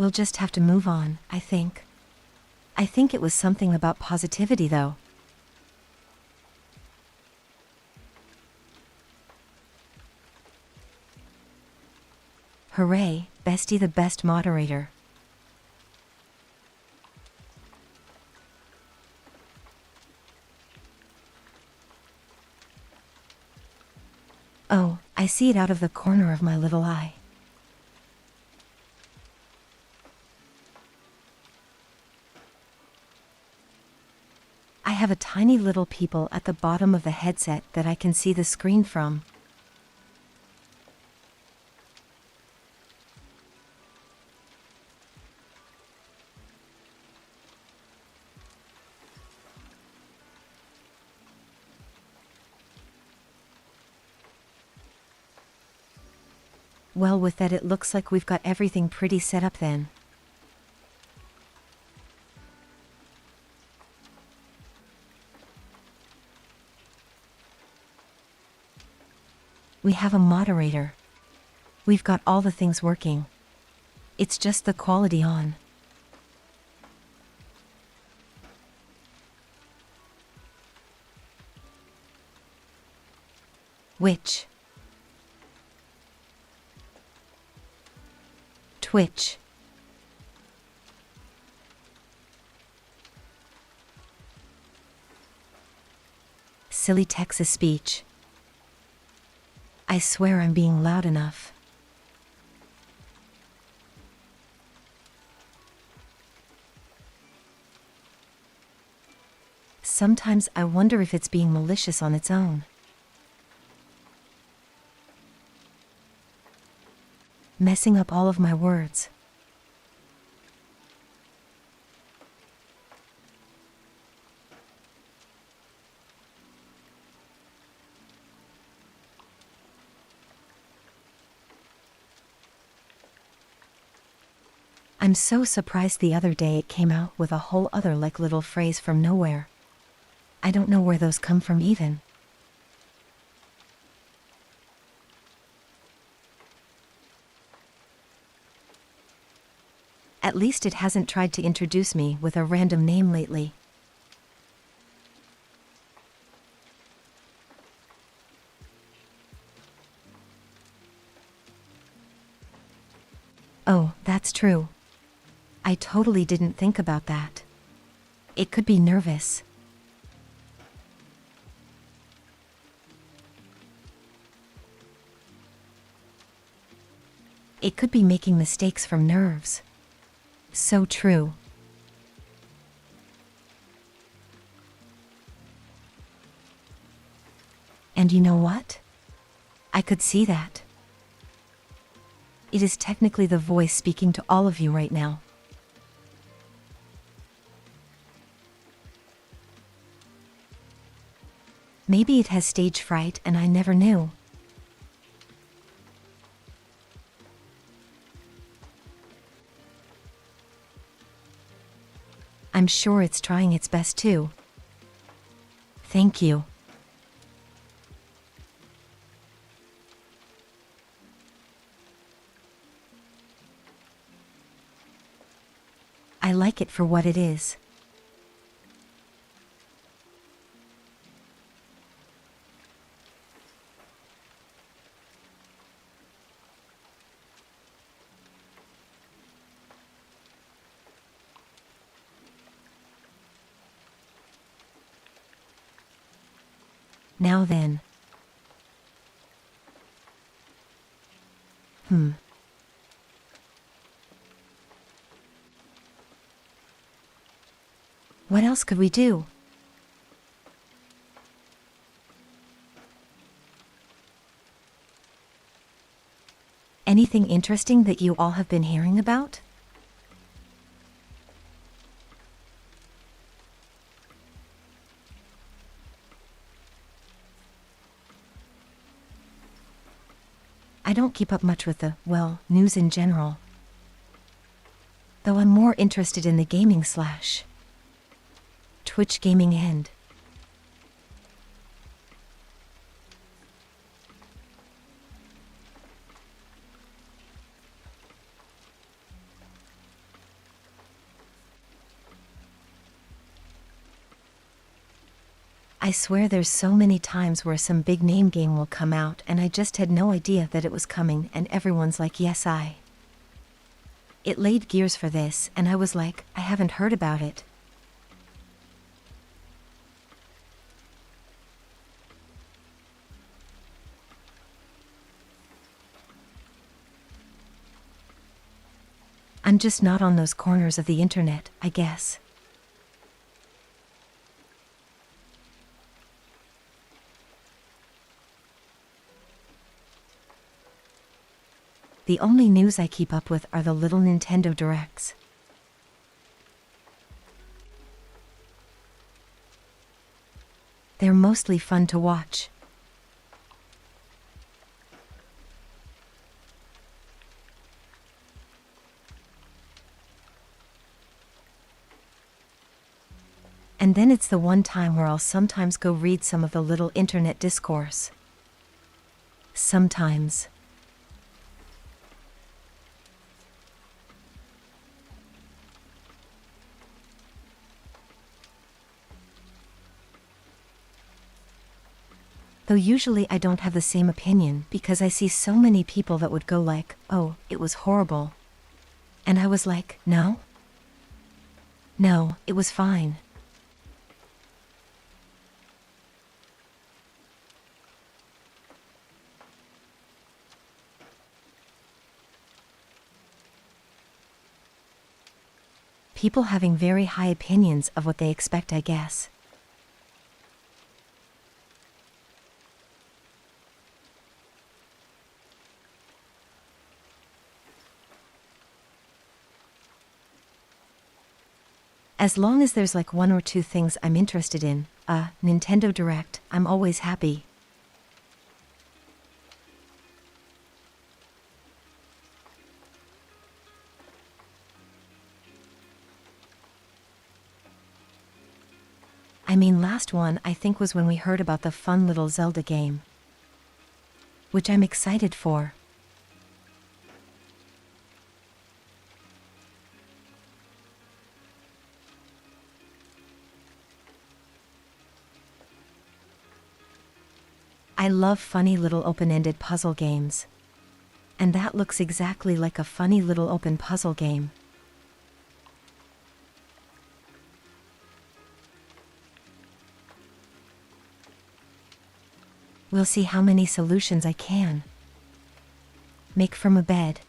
We'll just have to move on, I think. I think it was something about positivity, though. Hooray, bestie, the best moderator. Oh, I see it out of the corner of my little eye. I have a tiny little peephole at the bottom of the headset that I can see the screen from. Well, with that, it looks like we've got everything pretty set up then. We have a moderator. We've got all the things working. It's just the quality on. Which? Twitch. Silly Texas speech. I swear I'm being loud enough. Sometimes I wonder if it's being malicious on its own. Messing up all of my words. I'm so surprised the other day it came out with a whole other little phrase from nowhere. I don't know where those come from even. At least it hasn't tried to introduce me with a random name lately. Oh, that's true. I totally didn't think about that. It could be nervous. It could be making mistakes from nerves. So true. And you know what? I could see that. It is technically the voice speaking to all of you right now. Maybe it has stage fright and I never knew. I'm sure it's trying its best too. Thank you. I like it for what it is. Now then. What else could we do? Anything interesting that you all have been hearing about? I don't keep up much with the, well, news in general. Though I'm more interested in the gaming / Twitch gaming end. I swear there's so many times where some big name game will come out and I just had no idea that it was coming and everyone's like, yes, It laid gears for this and I was like, I haven't heard about it. I'm just not on those corners of the internet, I guess. The only news I keep up with are the little Nintendo Directs. They're mostly fun to watch. And then it's the one time where I'll sometimes go read some of the little internet discourse. Sometimes. Though usually I don't have the same opinion because I see so many people that would go like, oh, it was horrible. And I was like, no, it was fine. People having very high opinions of what they expect, I guess. As long as there's like one or two things I'm interested in, Nintendo Direct, I'm always happy. I mean, last one I think was when we heard about the fun little Zelda game, which I'm excited for. I love funny little open-ended puzzle games. And that looks exactly like a funny little open puzzle game. We'll see how many solutions I can make from a bed.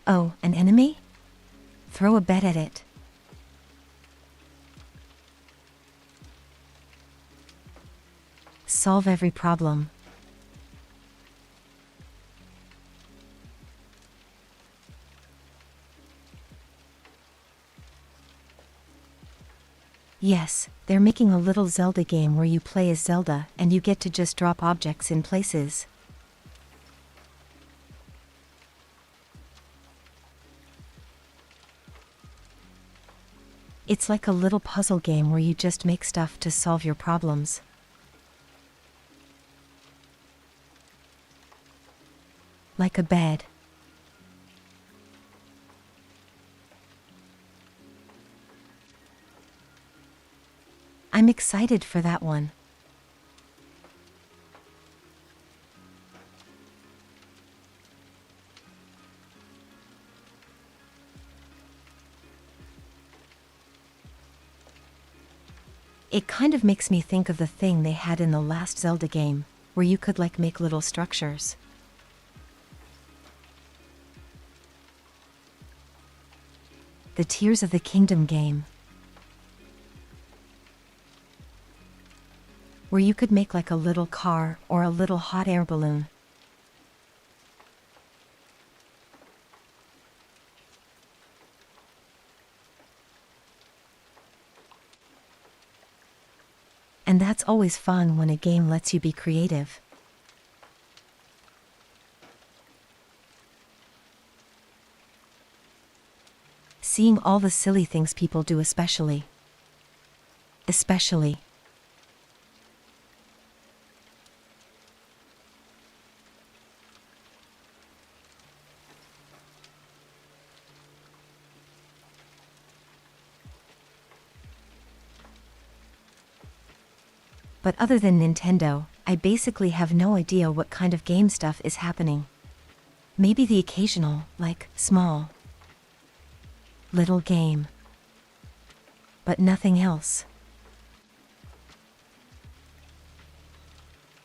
Oh, an enemy? Throw a bed at it. Solve every problem. Yes, they're making a little Zelda game where you play as Zelda and you get to just drop objects in places. It's like a little puzzle game where you just make stuff to solve your problems. Like a bed. I'm excited for that one. It kind of makes me think of the thing they had in the last Zelda game, where you could like make little structures. The Tears of the Kingdom game, where you could make like a little car or a little hot air balloon. And that's always fun when a game lets you be creative. Seeing all the silly things people do especially. But other than Nintendo, I basically have no idea what kind of game stuff is happening. Maybe the occasional, like, small, little game. But nothing else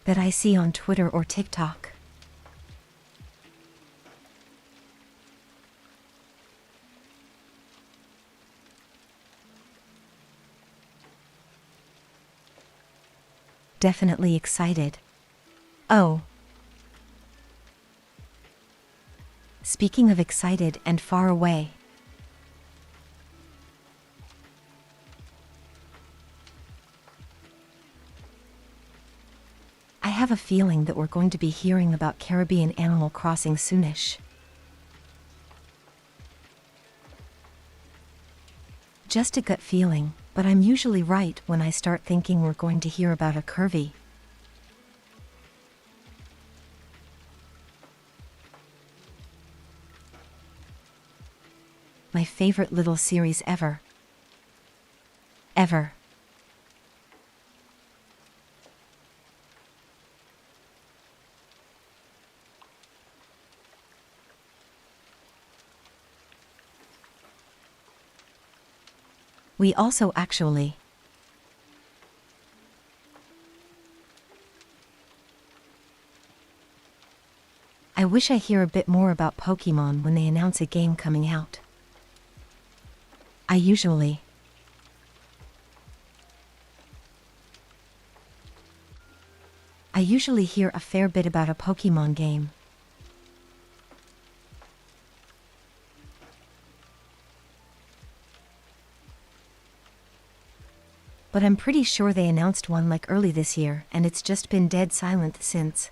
that I see on Twitter or TikTok. Definitely excited. Oh. Speaking of excited and far away. I have a feeling that we're going to be hearing about Caribbean Animal Crossing soonish. Just a gut feeling, but I'm usually right when I start thinking we're going to hear about a curvy. My favorite little series ever. Ever. We also actually I wish I hear a bit more about Pokemon when they announce a game coming out. I usually hear a fair bit about a Pokemon game. But I'm pretty sure they announced one like early this year, and it's just been dead silent since.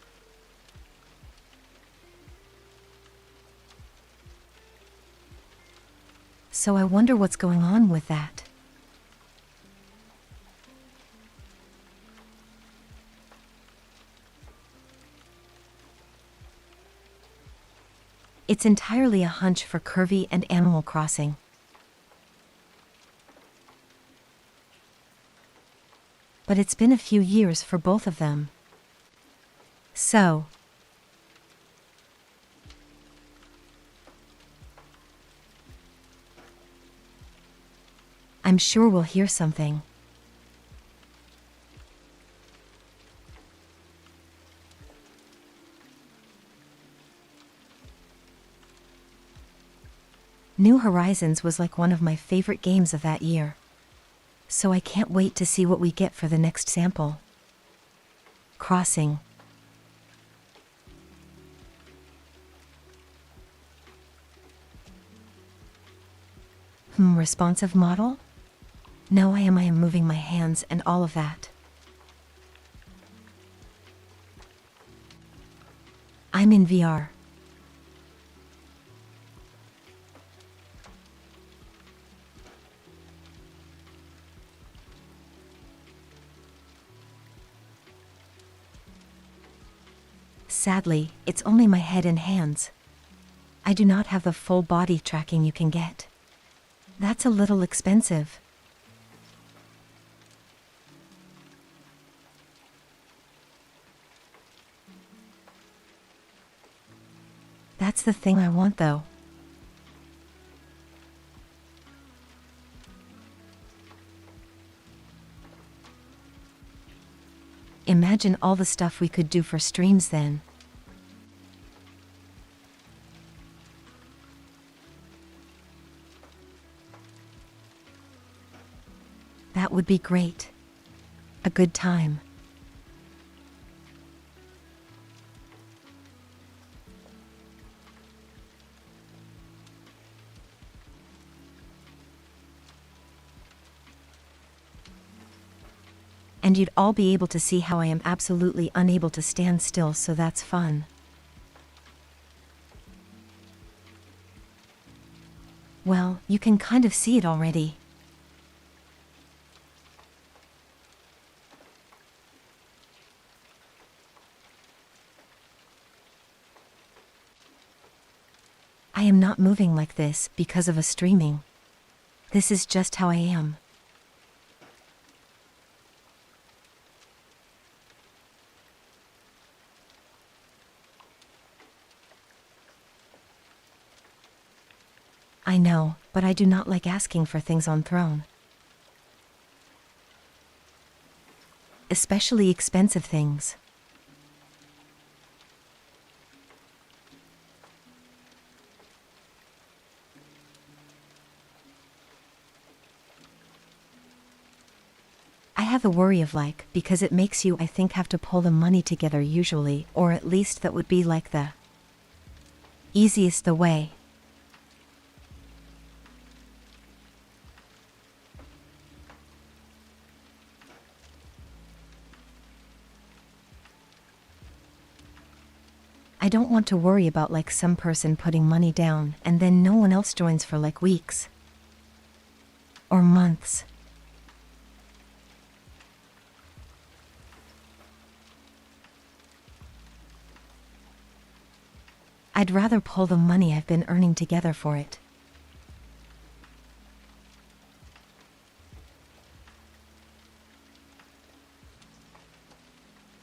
So I wonder what's going on with that. It's entirely a hunch for Curvy and Animal Crossing. But it's been a few years for both of them. So I'm sure we'll hear something. New Horizons was like one of my favorite games of that year. So I can't wait to see what we get for the next sample. Crossing. Responsive model? No, I am moving my hands and all of that. I'm in VR. Sadly, it's only my head and hands. I do not have the full body tracking you can get. That's a little expensive. That's the thing I want though. Imagine all the stuff we could do for streams then. That would be great. A good time. And you'd all be able to see how I am absolutely unable to stand still, so that's fun. Well, you can kind of see it already. I am not moving like this because of a streaming. This is just how I am. I know, but I do not like asking for things on Throne. Especially expensive things. I have the worry of like, because it makes you, I think, have to pull the money together usually, or at least that would be like the easiest the way. I don't want to worry about like some person putting money down and then no one else joins for like weeks. Or months. I'd rather pull the money I've been earning together for it.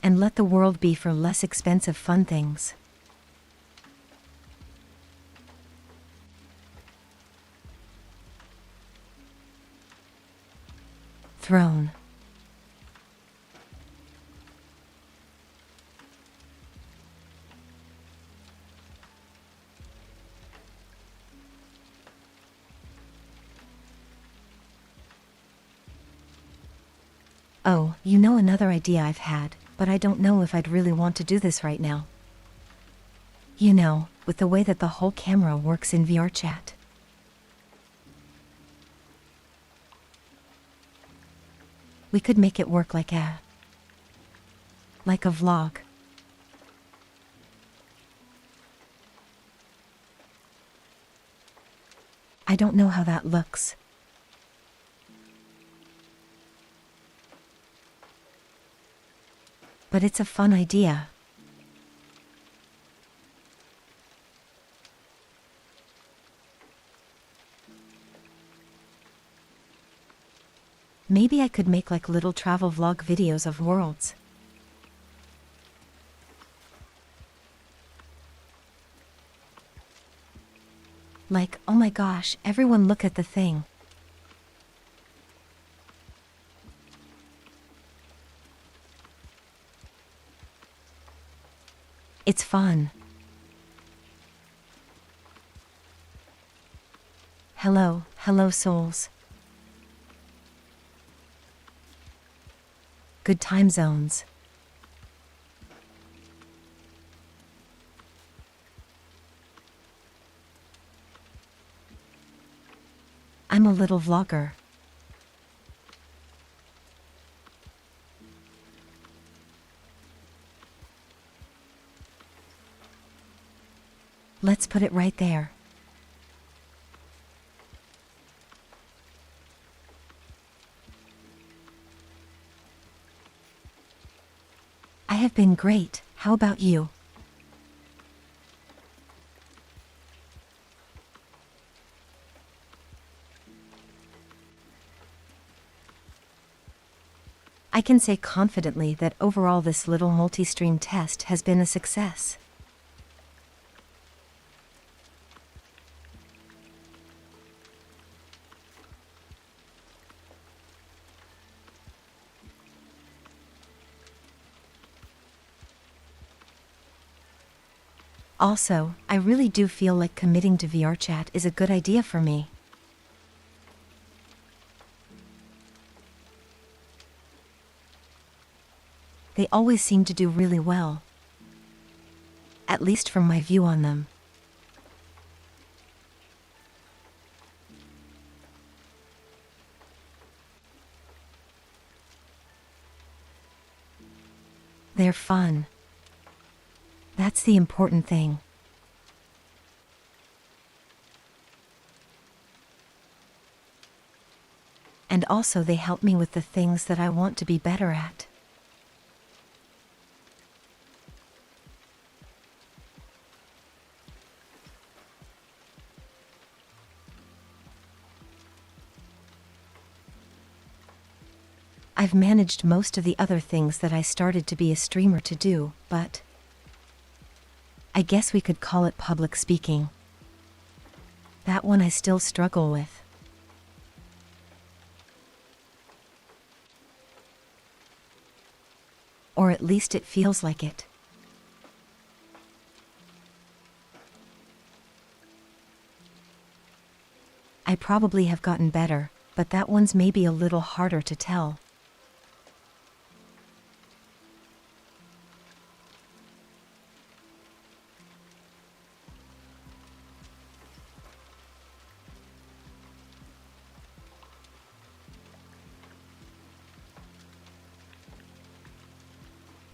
And let the world be for less expensive fun things. Throne. Oh, you know another idea I've had, but I don't know if I'd really want to do this right now. You know, with the way that the whole camera works in VRchat. We could make it work like a vlog. I don't know how that looks. But it's a fun idea. Maybe I could make like little travel vlog videos of worlds. Like, oh my gosh, everyone look at the thing. It's fun. Hello, hello souls. Good time zones. I'm a little vlogger. Let's put it right there. I have been great. How about you? I can say confidently that overall this little multi-stream test has been a success. Also, I really do feel like committing to VRchat is a good idea for me. They always seem to do really well. At least from my view on them. They're fun. That's the important thing. And also they help me with the things that I want to be better at. I've managed most of the other things that I started to be a streamer to do, but I guess we could call it public speaking. That one I still struggle with. Or at least it feels like it. I probably have gotten better, but that one's maybe a little harder to tell.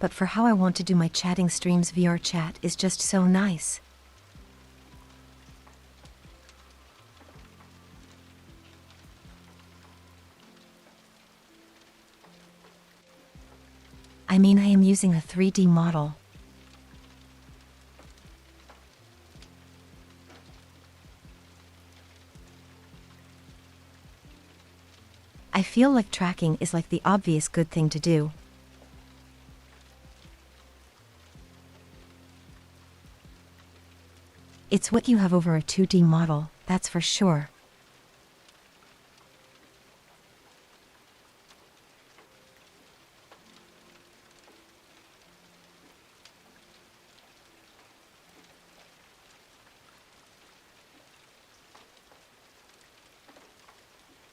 But for how I want to do my chatting streams, VRchat is just so nice. I mean, I am using a 3D model. I feel like tracking is like the obvious good thing to do. It's what you have over a 2D model, that's for sure.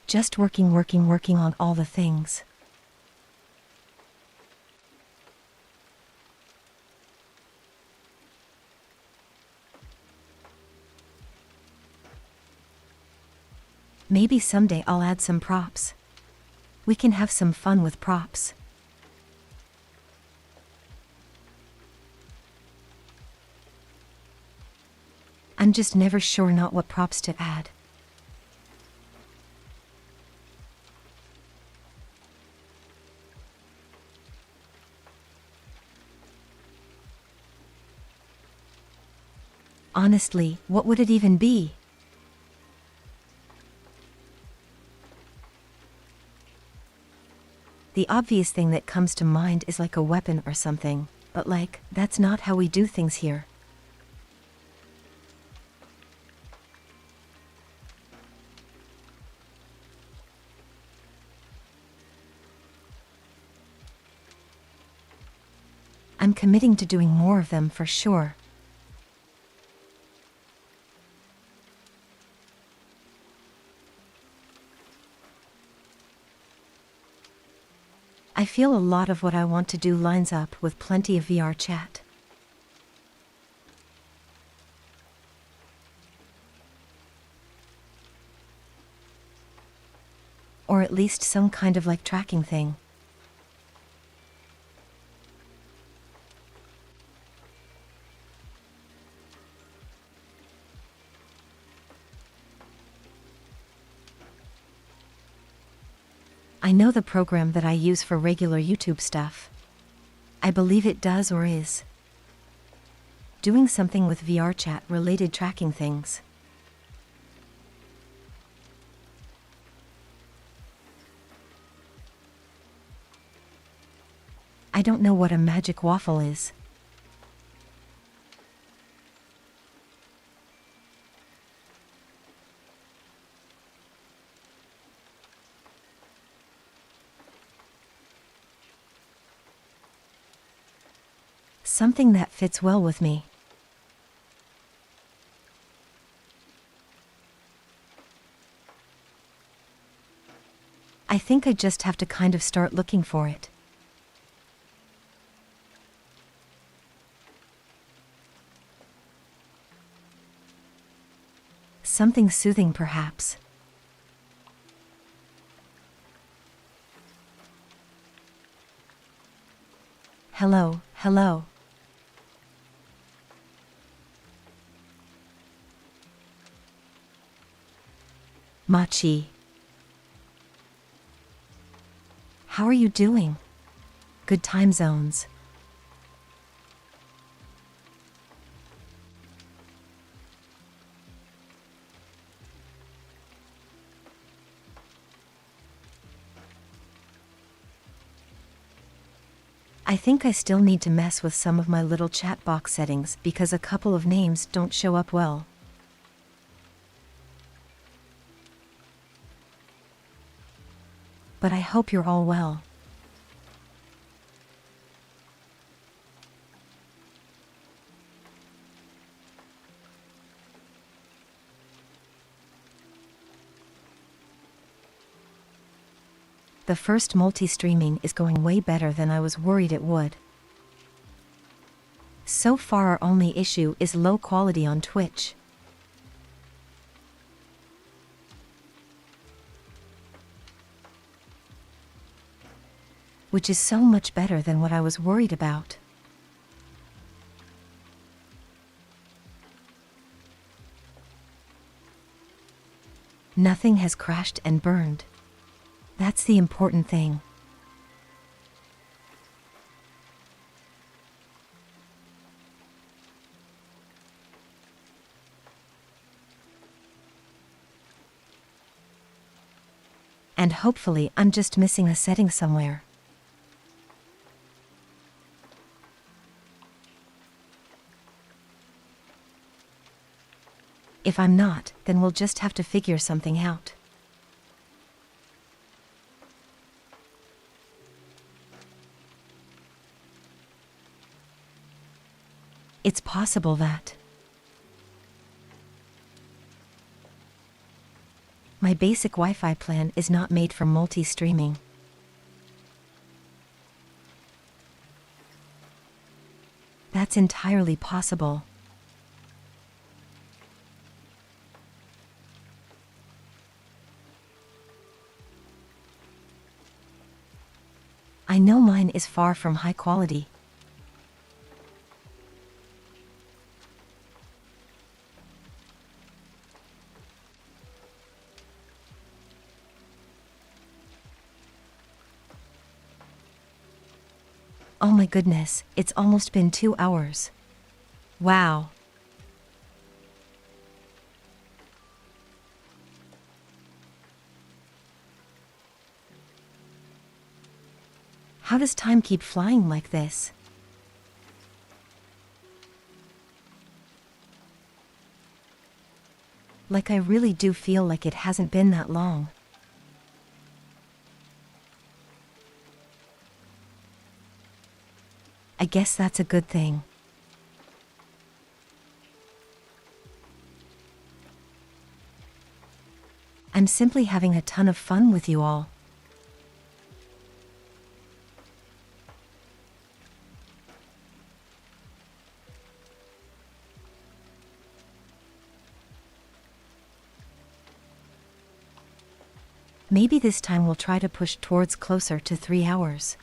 Just working on all the things. Maybe someday I'll add some props. We can have some fun with props. I'm just never sure not what props to add. Honestly, what would it even be? The obvious thing that comes to mind is like a weapon or something, but like, that's not how we do things here. I'm committing to doing more of them for sure. I feel a lot of what I want to do lines up with plenty of VRchat. Or at least some kind of like tracking thing. I know the program that I use for regular YouTube stuff. I believe it does or is doing something with VRchat related tracking things. I don't know what a magic waffle is. Something that fits well with me. I think I just have to kind of start looking for it. Something soothing, perhaps. Hello, hello. Machi. How are you doing? Good time zones. I think I still need to mess with some of my little chat box settings because a couple of names don't show up well. But I hope you're all well. The first multi-streaming is going way better than I was worried it would. So far our only issue is low quality on Twitch. Which is so much better than what I was worried about. Nothing has crashed and burned. That's the important thing. And hopefully I'm just missing a setting somewhere. If I'm not, then we'll just have to figure something out. It's possible that my basic Wi-Fi plan is not made for multi-streaming. That's entirely possible. I know mine is far from high quality. Oh my goodness, it's almost been 2 hours. Wow. How does time keep flying like this? Like I really do feel like it hasn't been that long. I guess that's a good thing. I'm simply having a ton of fun with you all. Maybe this time we'll try to push towards closer to 3 hours.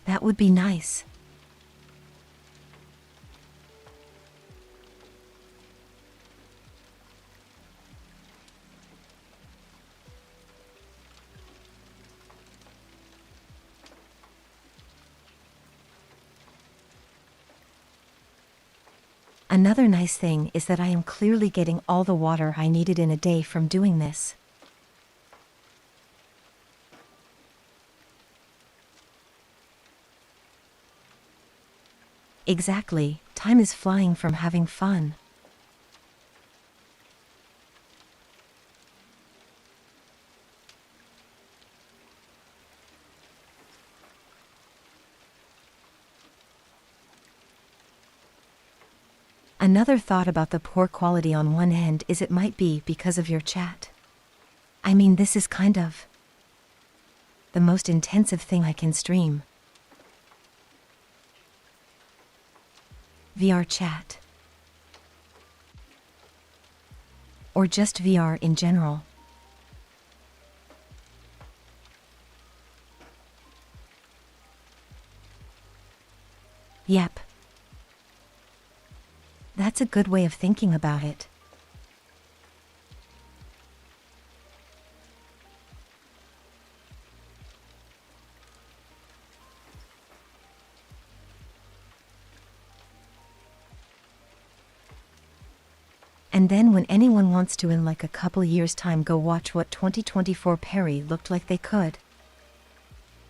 That would be nice. Another nice thing is that I am clearly getting all the water I needed in a day from doing this. Exactly, time is flying from having fun. Another thought about the poor quality on one end is it might be because of your chat. I mean, this is kind of the most intensive thing I can stream. VRchat. Or just VR in general. Yep. That's a good way of thinking about it. And then when anyone wants to in like a couple years' time go watch what 2024 Peri looked like they could.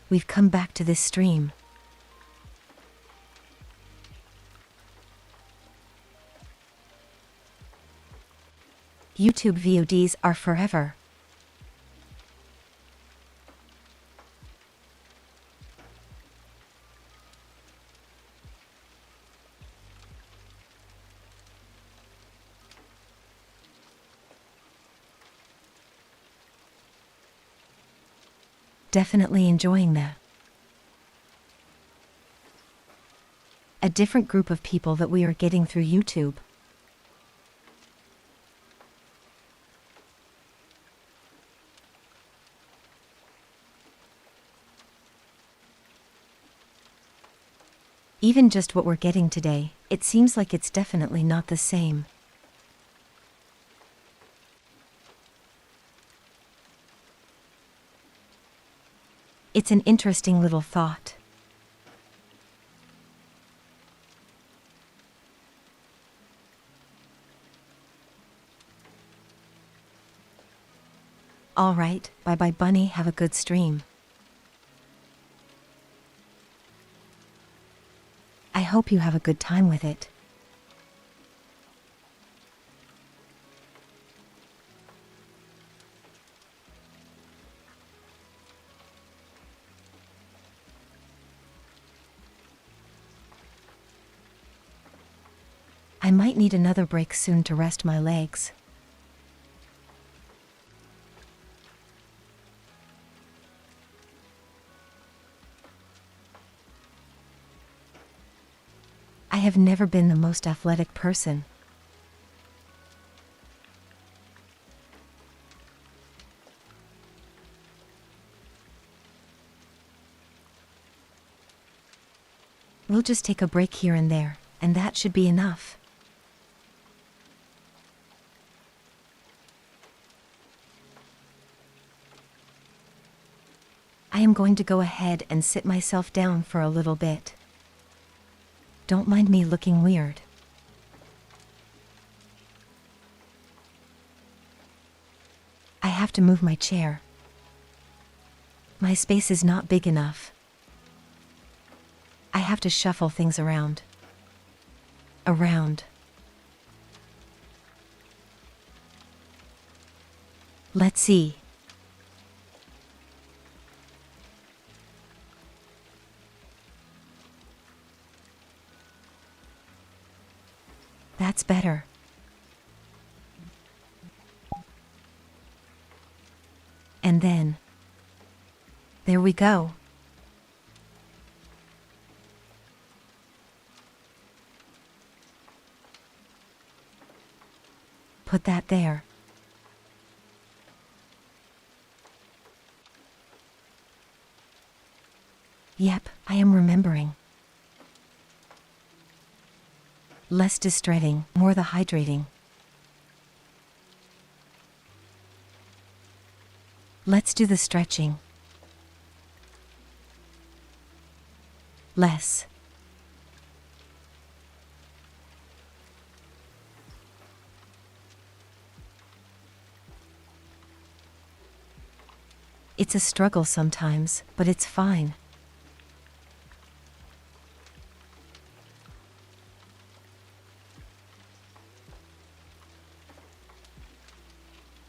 We've come back to this stream. YouTube VODs are forever. Definitely enjoying that. A different group of people that we are getting through YouTube. Even just what we're getting today, it seems like it's definitely not the same. It's an interesting little thought. Alright, bye-bye bunny, have a good stream. I hope you have a good time with it. I might need another break soon to rest my legs. I have never been the most athletic person. We'll just take a break here and there, and that should be enough. I am going to go ahead and sit myself down for a little bit. Don't mind me looking weird. I have to move my chair. My space is not big enough. I have to shuffle things around. Let's see. That's better. And then, there we go. Put that there. Yep, I am remembering. Less distracting, more the hydrating. Let's do the stretching. Less. It's a struggle sometimes, but it's fine.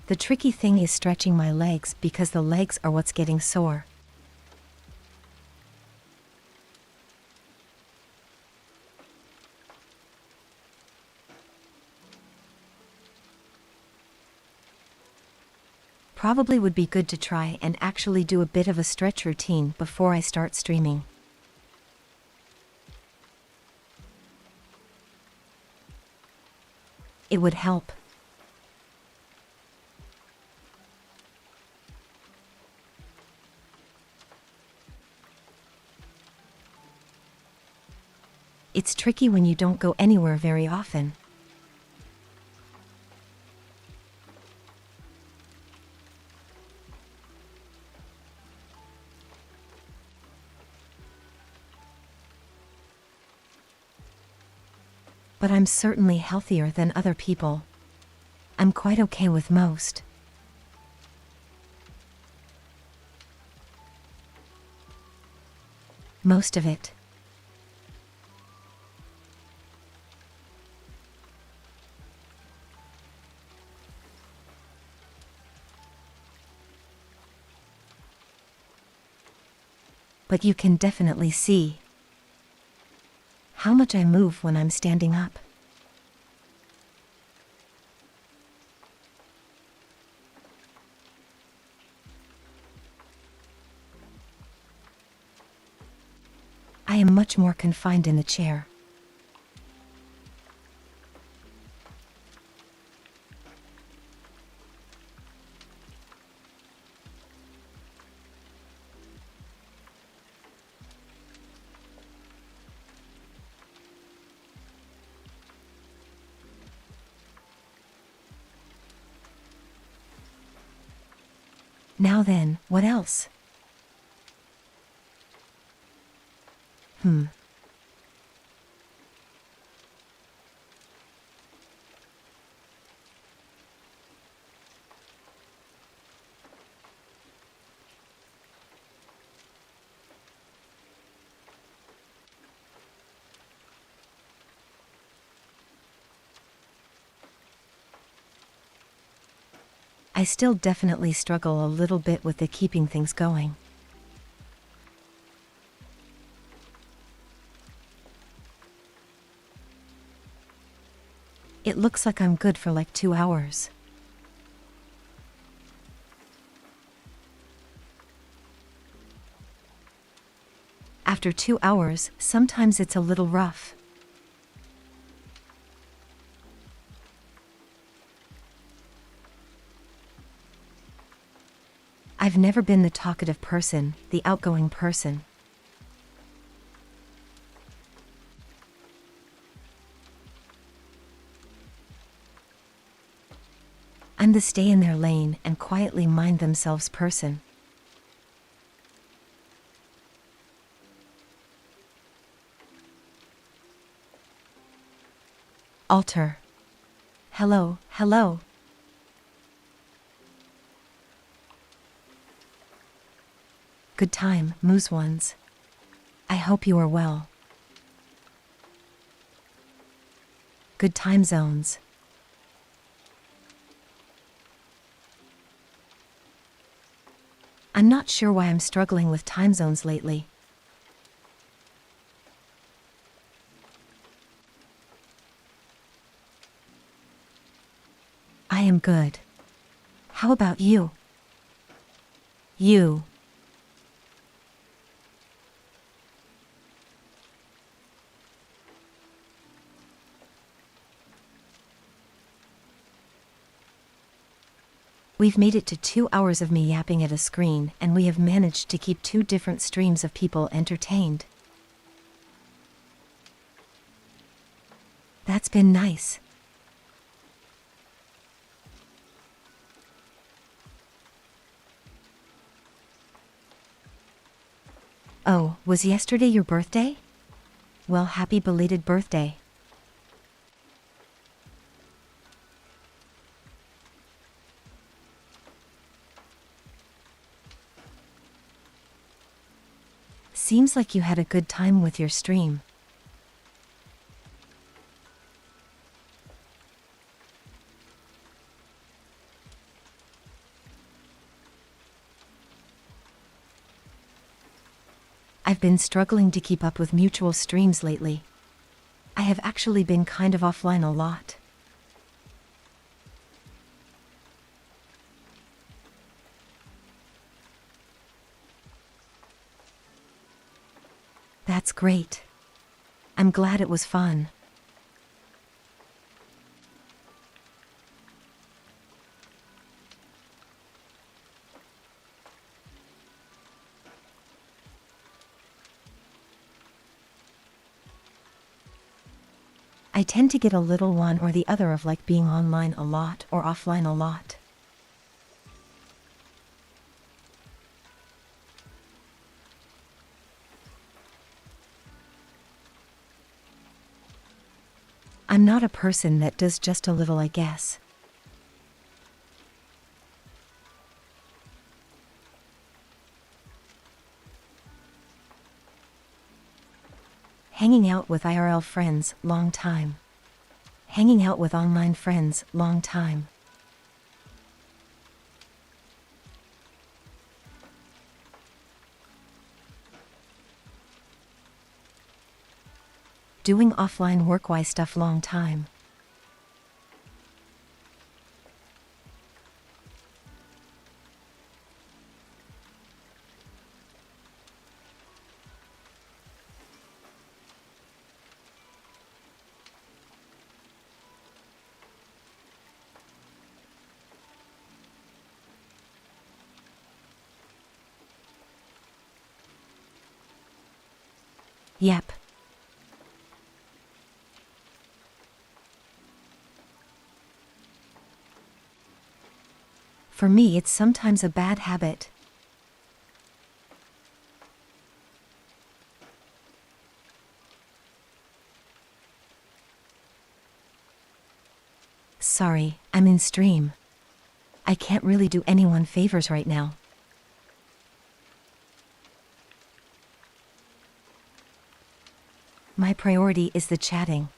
The tricky thing is stretching my legs because the legs are what's getting sore. Probably would be good to try and actually do a bit of a stretch routine before I start streaming. It would help. It's tricky when you don't go anywhere very often. But I'm certainly healthier than other people. I'm quite okay with most. Most of it. But you can definitely see how much I move when I'm standing up. I am much more confined in the chair. Now then, what else? I still definitely struggle a little bit with the keeping things going. It looks like I'm good for like 2 hours. After 2 hours, sometimes it's a little rough. I've never been the talkative person, the outgoing person. I'm the stay in their lane and quietly mind themselves person. Alter. Hello, hello. Good time, moose ones. I hope you are well. Good time zones. I'm not sure why I'm struggling with time zones lately. I am good. How about you? You. We've made it to 2 hours of me yapping at a screen, and we have managed to keep 2 different streams of people entertained. That's been nice. Oh, was yesterday your birthday? Well, happy belated birthday. Seems like you had a good time with your stream. I've been struggling to keep up with mutual streams lately. I have actually been kind of offline a lot. That's great. I'm glad it was fun. I tend to get a little one or the other of like being online a lot or offline a lot. I'm not a person that does just a little, I guess. Hanging out with IRL friends, long time. Hanging out with online friends, long time. Doing offline work-wise stuff, long time. Yep. For me, it's sometimes a bad habit. Sorry, I'm in stream. I can't really do anyone favors right now. My priority is the chatting.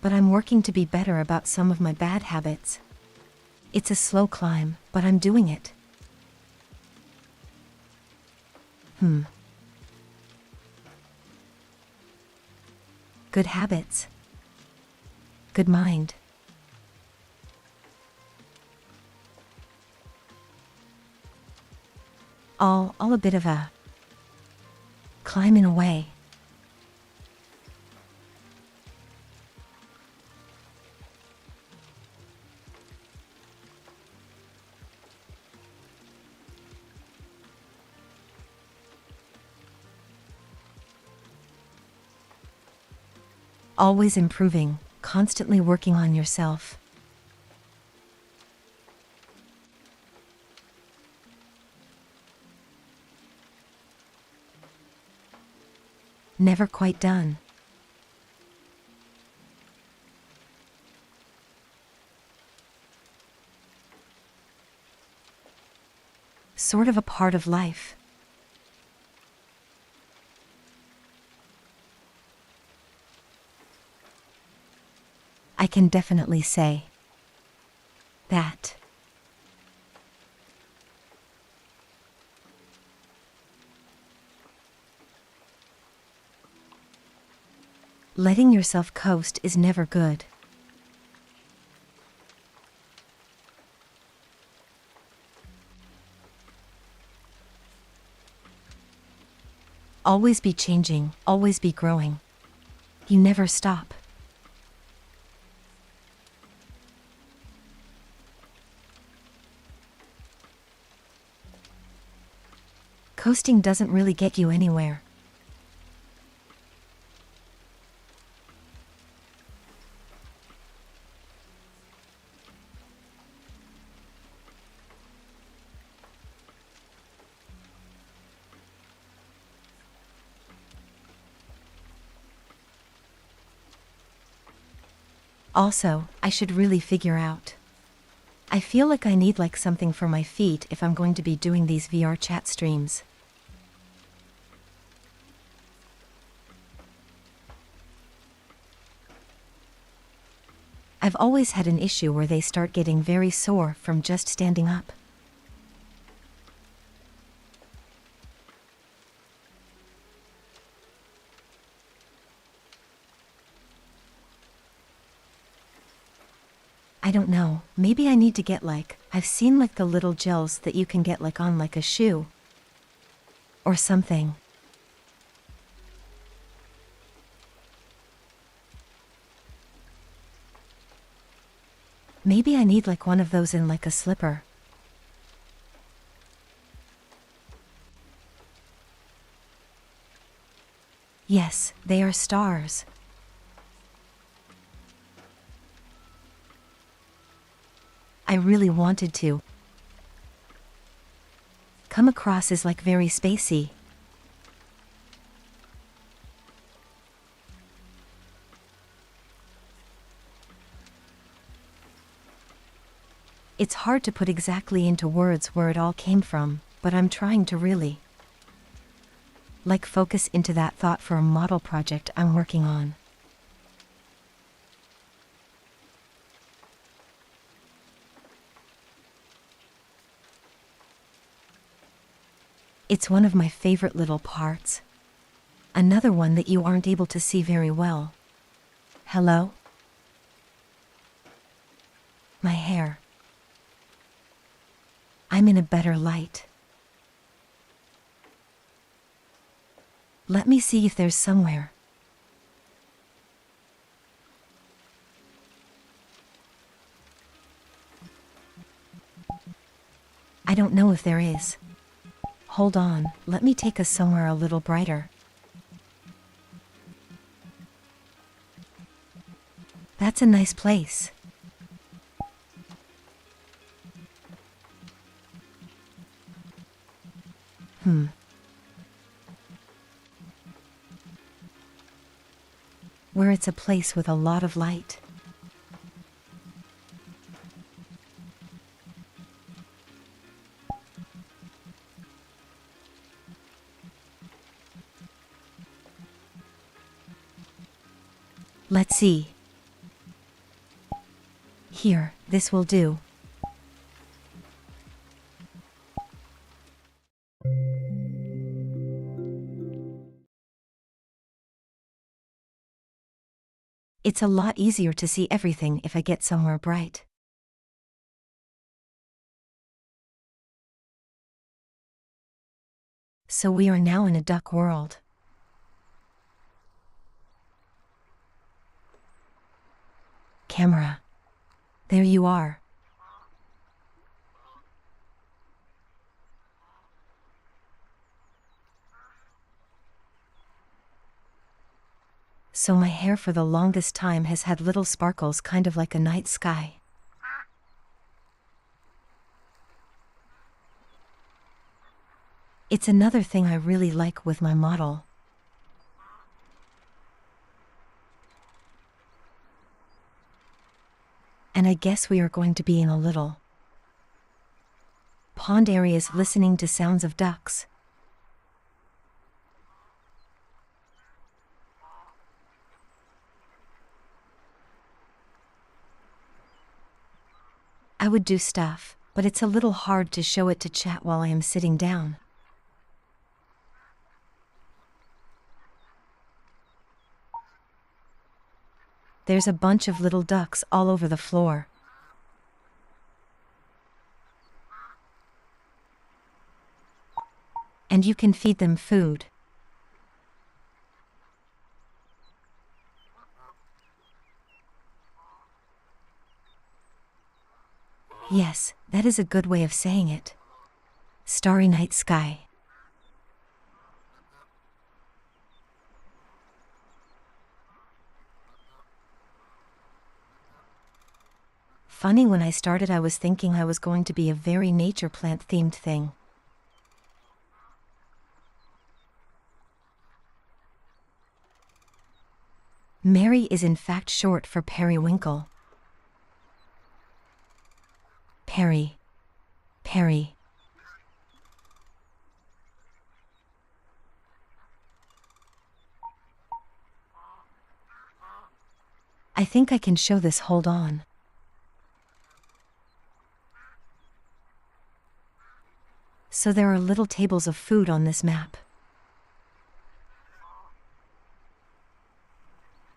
But I'm working to be better about some of my bad habits. It's a slow climb, but I'm doing it. Good habits. Good mind. All a bit of a climb in a way. Always improving, constantly working on yourself. Never quite done. Sort of a part of life. I can definitely say that. Letting yourself coast is never good. Always be changing, always be growing. You never stop. Coasting doesn't really get you anywhere. Also, I should really figure out. I feel like I need something for my feet if I'm going to be doing these VRchat streams. I've always had an issue where they start getting very sore from just standing up. I don't know, maybe I need to get I've seen the little gels that you can get on a shoe. Or something. Maybe I need one of those in a slipper. Yes, they are stars. I really wanted to come across as very spacey. It's hard to put exactly into words where it all came from, but I'm trying to really focus into that thought for a model project I'm working on. It's one of my favorite little parts. Another one that you aren't able to see very well. Hello? My hair. I'm in a better light. Let me see if there's somewhere. I don't know if there is. Hold on, let me take us somewhere a little brighter. That's a nice place. Where it's a place with a lot of light. Let's see. Here, this will do. It's a lot easier to see everything if I get somewhere bright. So we are now in a duck world. Camera. There you are. So my hair for the longest time has had little sparkles, kind of like a night sky. It's another thing I really like with my model. And I guess we are going to be in a little pond areas listening to sounds of ducks. I would do stuff, but it's a little hard to show it to chat while I am sitting down. There's a bunch of little ducks all over the floor. And you can feed them food. Yes, that is a good way of saying it. Starry night sky. Funny, when I started I was thinking I was going to be a very nature plant themed thing. Mary is in fact short for periwinkle. Peri. Peri. I think I can show this, hold on. So there are little tables of food on this map.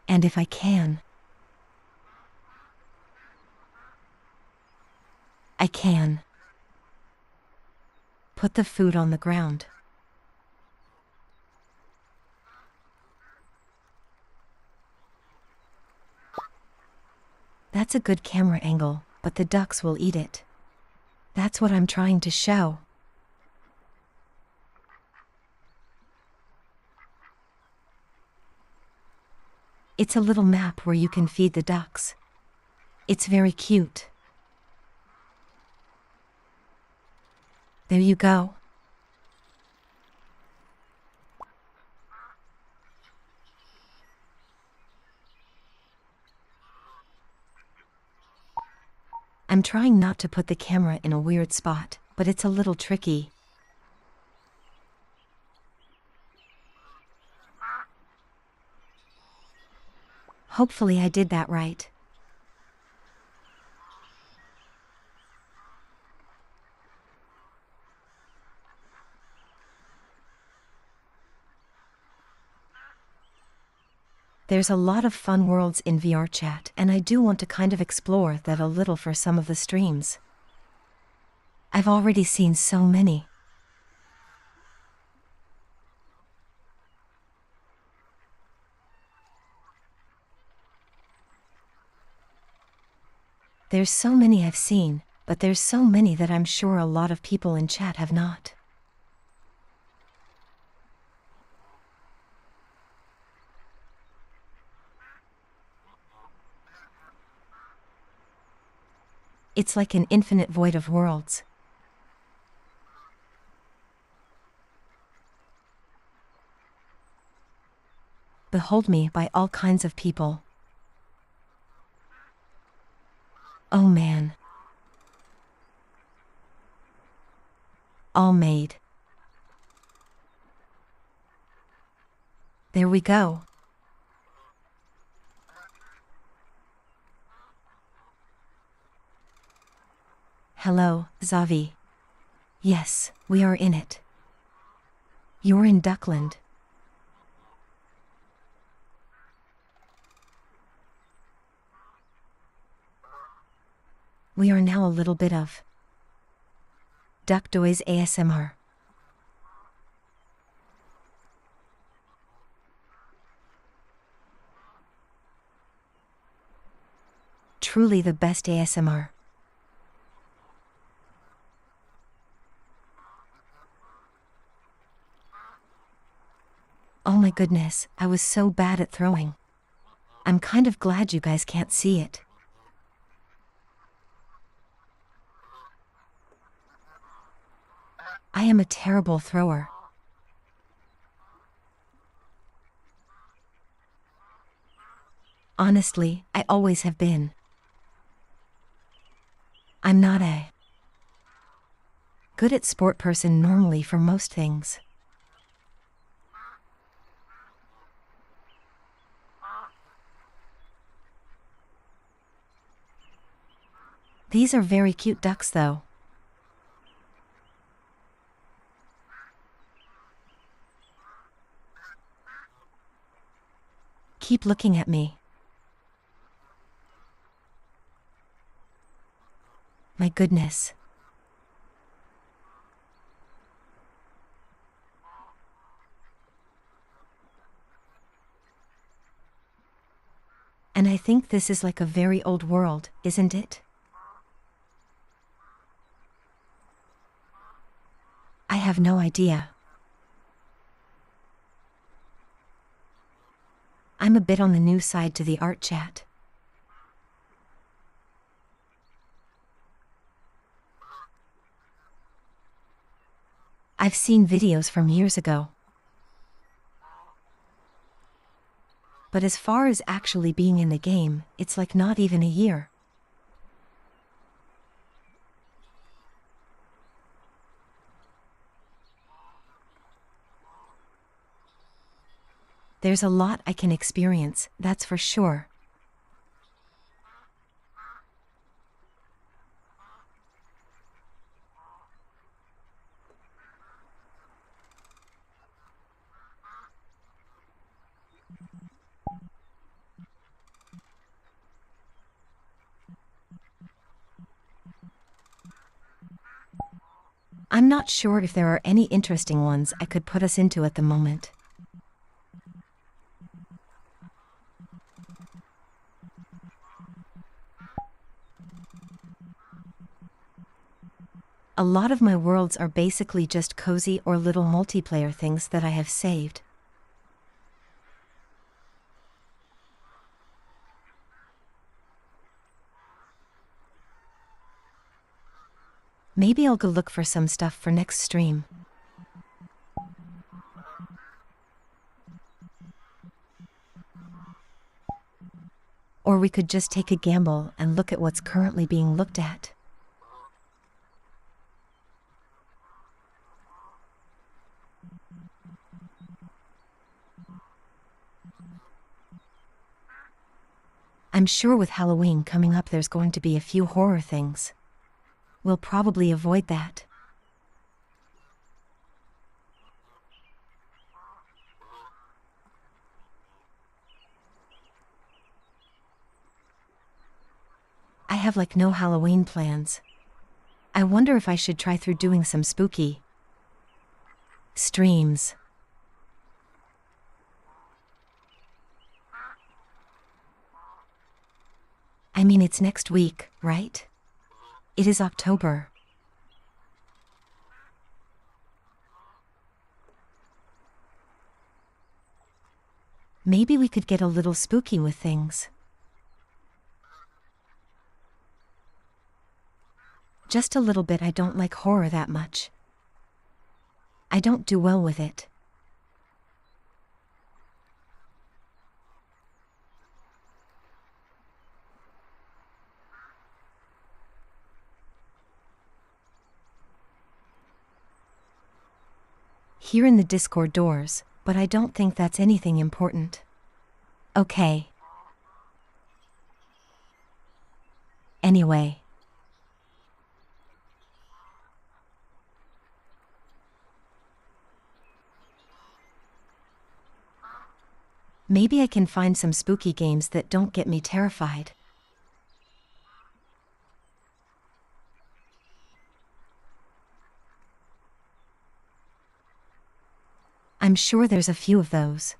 And if I can, I can. Put the food on the ground. That's a good camera angle, but the ducks will eat it. That's what I'm trying to show. It's a little map where you can feed the ducks. It's very cute. There you go. I'm trying not to put the camera in a weird spot, but it's a little tricky. Hopefully I did that right. There's a lot of fun worlds in VRchat, and I do want to kind of explore that a little for some of the streams. I've already seen so many. There's so many I've seen, but there's so many that I'm sure a lot of people in chat have not. It's like an infinite void of worlds. Behold me by all kinds of people. Oh man. All made. There we go. Hello, Zavi. Yes, we are in it. You're in Duckland. We are now a little bit of Duckdoy's ASMR. Truly the best ASMR. Oh my goodness, I was so bad at throwing. I'm kind of glad you guys can't see it. I am a terrible thrower. Honestly, I always have been. I'm not a good at sport person normally for most things. These are very cute ducks though. Keep looking at me. My goodness. And I think this is like a very old world, isn't it? I have no idea. I'm a bit on the new side to the art chat. I've seen videos from years ago. But as far as actually being in the game, it's like not even a year. There's a lot I can experience, that's for sure. I'm not sure if there are any interesting ones I could put us into at the moment. A lot of my worlds are basically just cozy or little multiplayer things that I have saved. Maybe I'll go look for some stuff for next stream. Or we could just take a gamble and look at what's currently being looked at. I'm sure with Halloween coming up there's going to be a few horror things. We'll probably avoid that. I have like no Halloween plans. I wonder if I should try through doing some spooky streams. I mean, it's next week, right? It is October. Maybe we could get a little spooky with things. Just a little bit. I don't like horror that much. I don't do well with it. Here in the Discord doors, but I don't think that's anything important. Okay. Anyway. Maybe I can find some spooky games that don't get me terrified. I'm sure there's a few of those.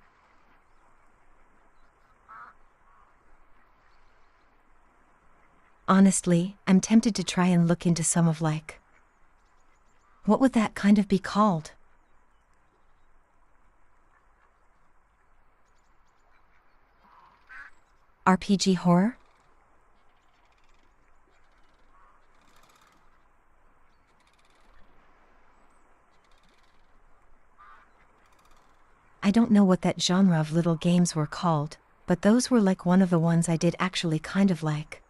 Honestly, I'm tempted to try and look into some of what would that kind of be called? RPG horror? I don't know what that genre of little games were called, but those were like one of the ones I did actually kind of like.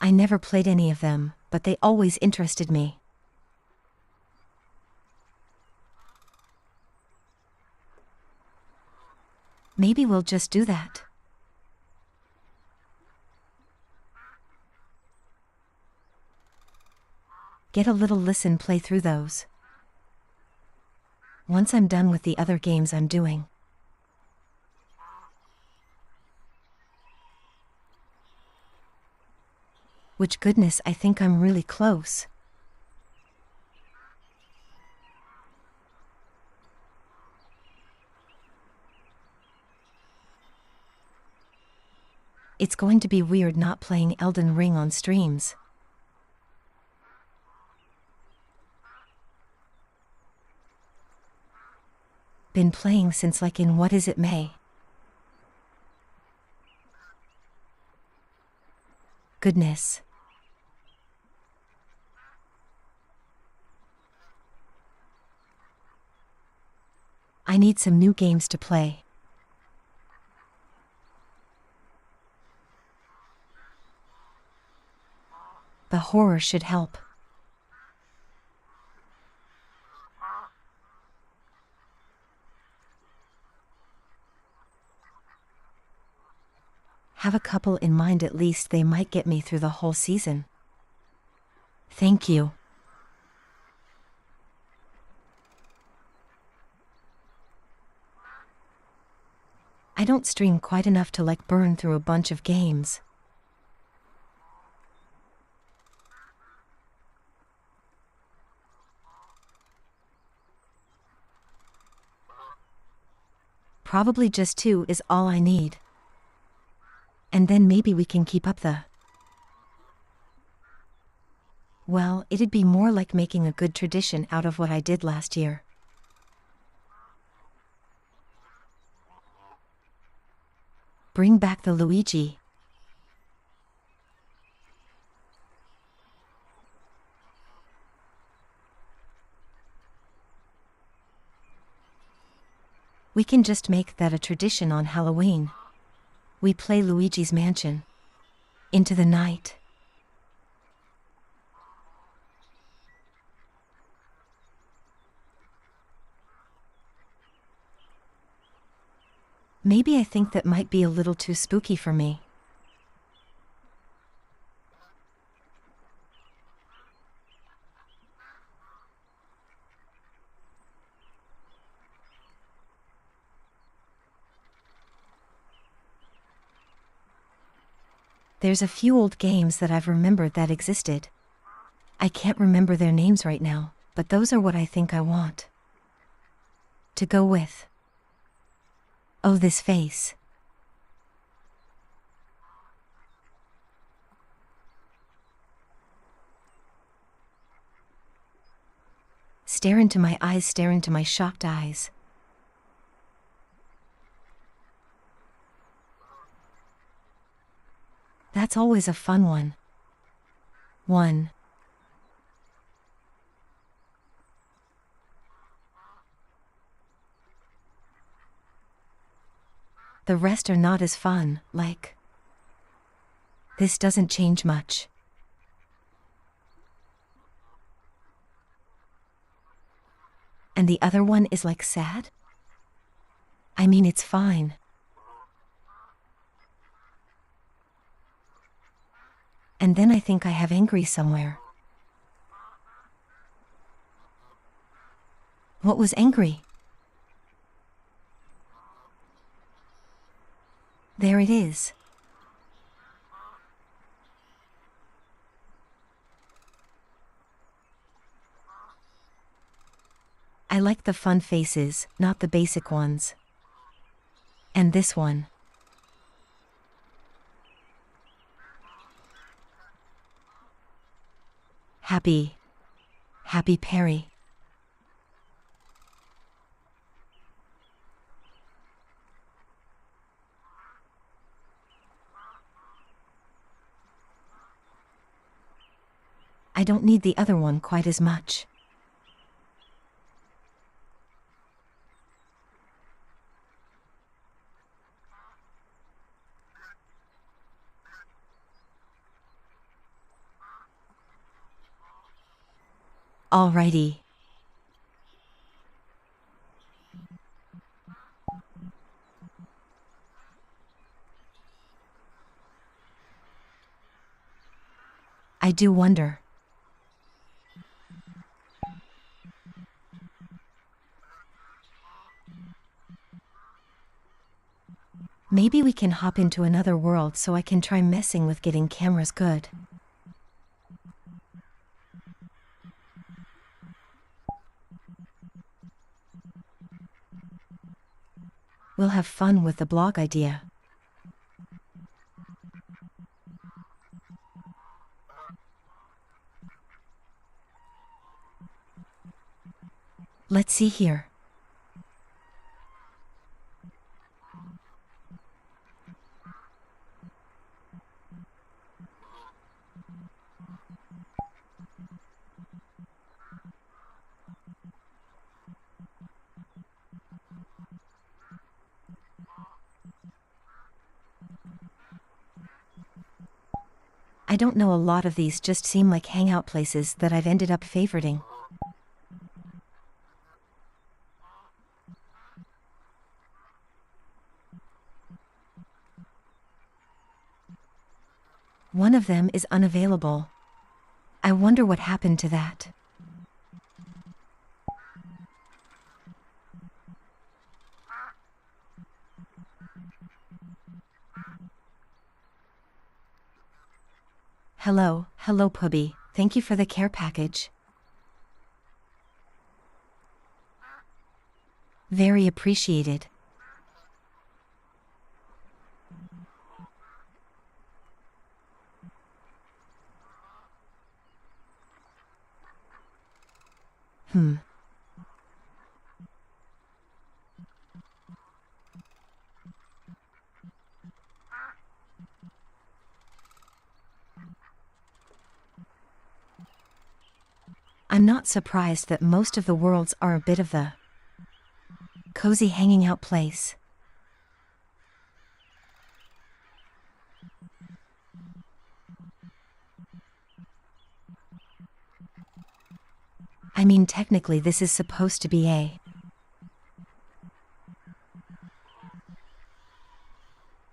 I never played any of them, but they always interested me. Maybe we'll just do that. Get a little listen play through those. Once I'm done with the other games I'm doing. Which goodness, I think I'm really close. It's going to be weird not playing Elden Ring on streams. Been playing since in what is it, May? Goodness. I need some new games to play. The horror should help. Have a couple in mind at least. They might get me through the whole season. Thank you. I don't stream quite enough to burn through a bunch of games. Probably just 2 is all I need. And then maybe we can keep up the... Well, it'd be more like making a good tradition out of what I did last year. Bring back the Luigi. We can just make that a tradition on Halloween. We play Luigi's Mansion into the night. Maybe I think that might be a little too spooky for me. There's a few old games that I've remembered that existed. I can't remember their names right now, but those are what I think I want to go with. Oh, this face. Stare into my eyes, stare into my shocked eyes. That's always a fun one. The rest are not as fun, like... This doesn't change much. And the other one is like sad? I mean, it's fine. And then I think I have angry somewhere. What was angry? There it is. I like the fun faces, not the basic ones. And this one. Happy Peri. I don't need the other one quite as much. Alrighty. I do wonder. Maybe we can hop into another world so I can try messing with getting cameras good. We'll have fun with the blog idea. Let's see here. I don't know, a lot of these just seem like hangout places that I've ended up favoriting. One of them is unavailable. I wonder what happened to that. Hello Puppy, thank you for the care package. Very appreciated. I'm not surprised that most of the worlds are a bit of the cozy hanging out place. I mean, technically this is supposed to be a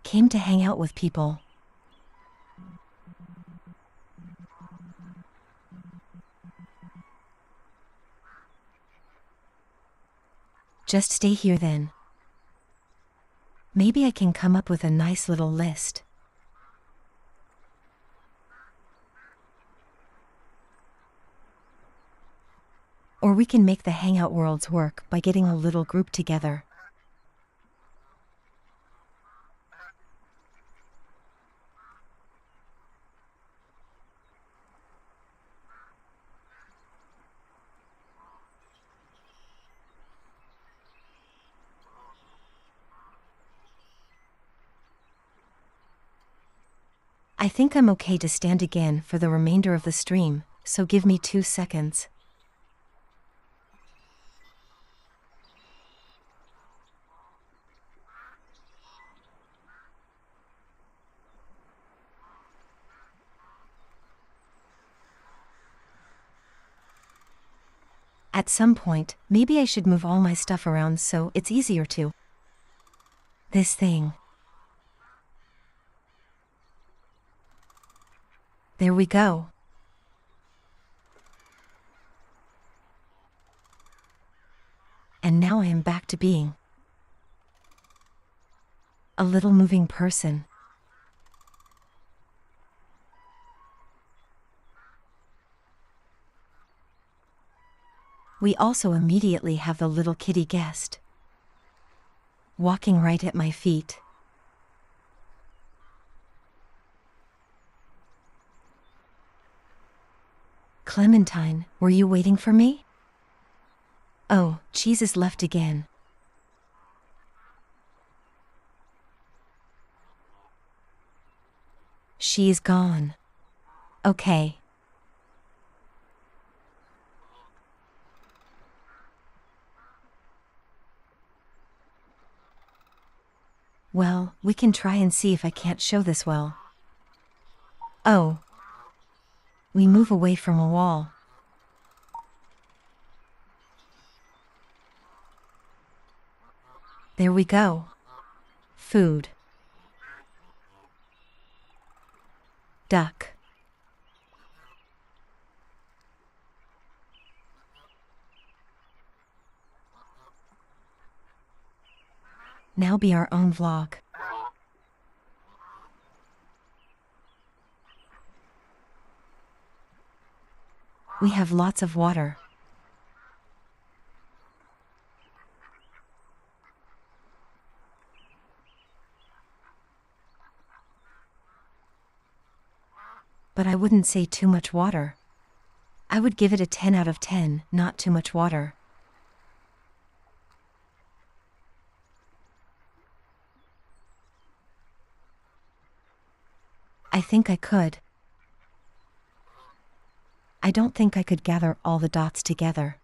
came to hang out with people. Just stay here then. Maybe I can come up with a nice little list. Or we can make the hangout worlds work by getting a little group together. I think I'm okay to stand again for the remainder of the stream, so give me 2 seconds. At some point, maybe I should move all my stuff around so it's easier to. This thing. There we go. And now I am back to being a little moving person. We also immediately have the little kitty guest walking right at my feet. Clementine, were you waiting for me? Oh, cheese is left again. She's gone. Okay. Well, we can try and see if I can't show this well. Oh. We move away from a wall. There we go. Food. Duck. Now be our own vlog. We have lots of water. But I wouldn't say too much water. I would give it a 10 out of 10, not too much water. I think I could. I don't think I could gather all the dots together.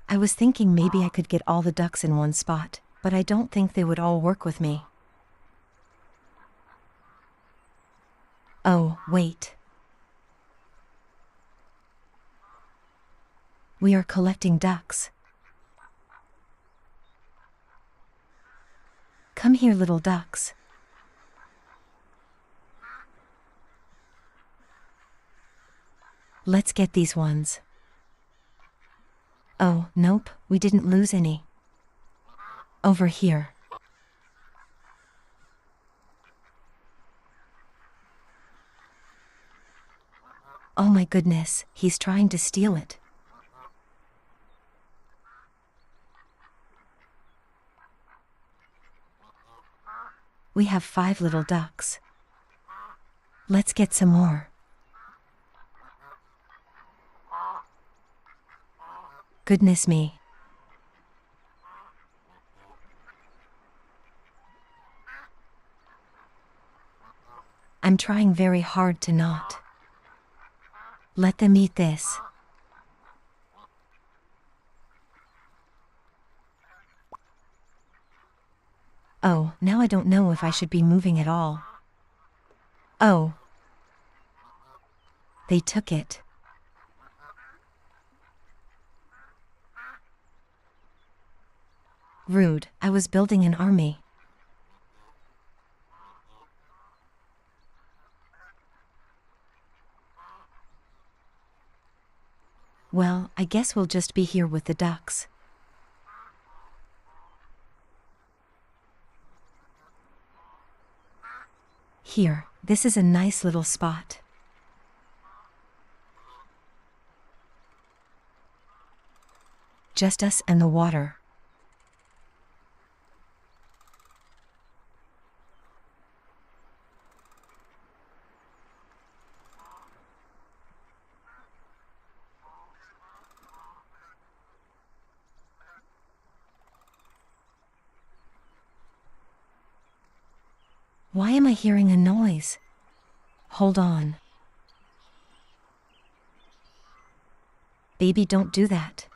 I was thinking maybe I could get all the ducks in one spot, but I don't think they would all work with me. Oh, wait. We are collecting ducks. Come here, little ducks. Let's get these ones. Oh, nope, we didn't lose any. Over here. Oh my goodness, he's trying to steal it. We have 5 little ducks. Let's get some more. Goodness me. I'm trying very hard to not. Let them eat this. Oh, now I don't know if I should be moving at all. Oh. They took it. Rude, I was building an army. Well, I guess we'll just be here with the ducks. Here, this is a nice little spot. Just us and the water. Why am I hearing a noise? Hold on. Baby, don't do that.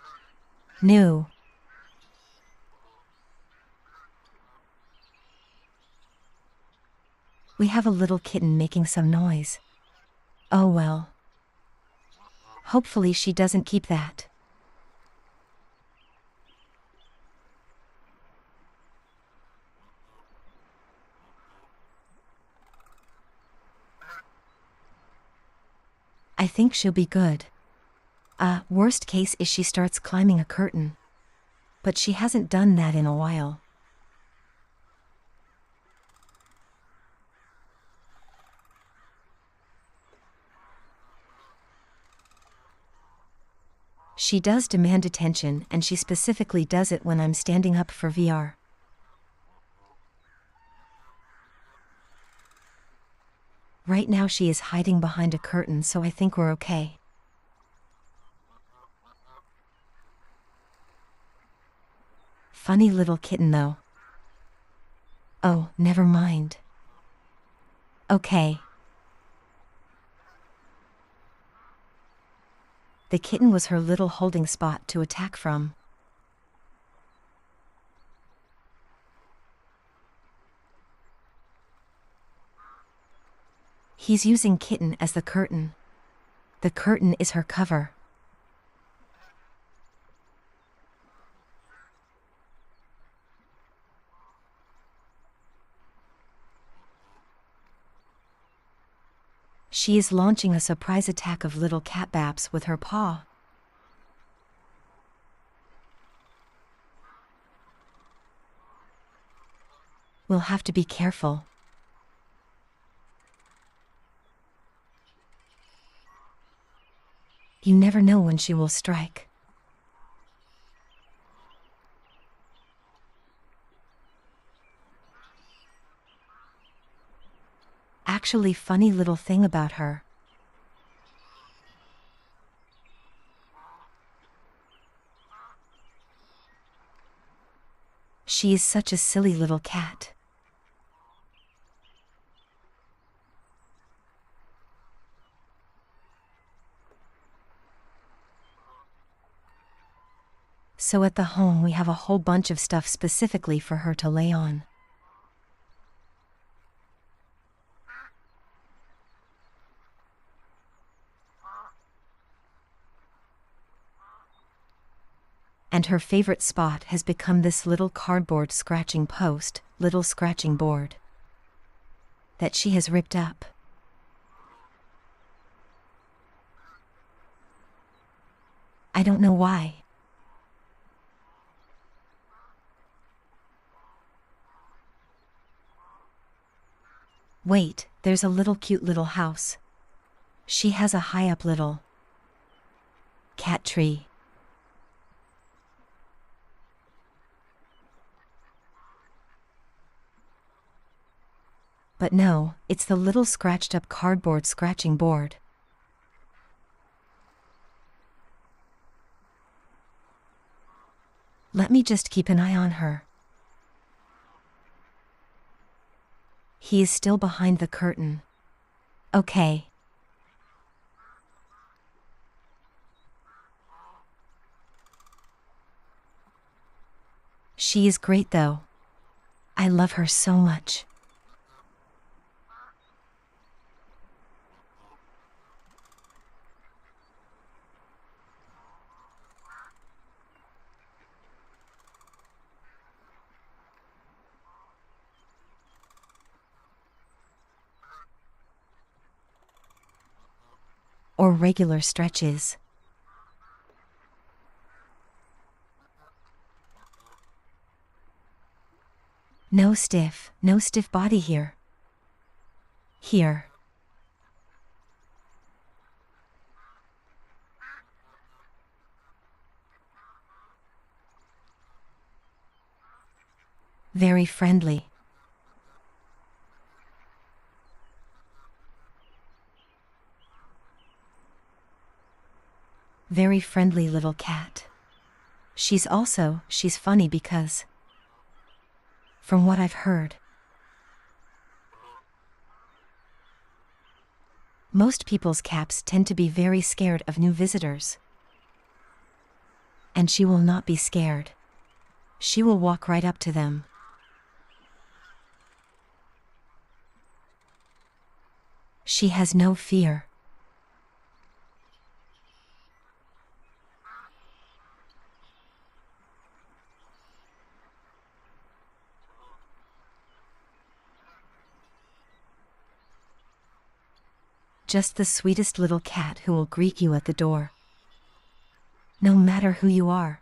No. We have a little kitten making some noise. Oh well. Hopefully she doesn't keep that. I think she'll be good. Worst case is she starts climbing a curtain. But she hasn't done that in a while. She does demand attention, and she specifically does it when I'm standing up for VR. Right now she is hiding behind a curtain, so I think we're okay. Funny little kitten though. Oh, never mind. Okay. The kitten was her little holding spot to attack from. He's using kitten as the curtain. The curtain is her cover. She is launching a surprise attack of little catbaps with her paw. We'll have to be careful. You never know when she will strike. Actually, funny little thing about her. She is such a silly little cat. So at the home we have a whole bunch of stuff specifically for her to lay on. And her favorite spot has become this little cardboard scratching post, little scratching board, that she has ripped up. I don't know why. Wait, there's a little cute little house. She has a high up little cat tree. But no, it's the little scratched up cardboard scratching board. Let me just keep an eye on her. He is still behind the curtain. Okay. She is great though. I love her so much. Or regular stretches. No stiff body here. Here. Very friendly. Very friendly little cat. She's funny because, from what I've heard, most people's cats tend to be very scared of new visitors. And she will not be scared. She will walk right up to them. She has no fear. Just the sweetest little cat who will greet you at the door. No matter who you are.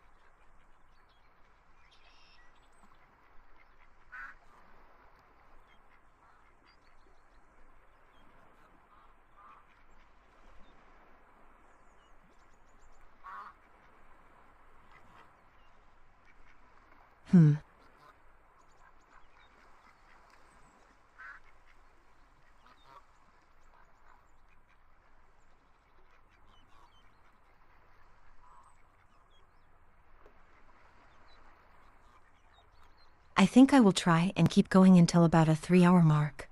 I think I will try and keep going until about a 3-hour mark.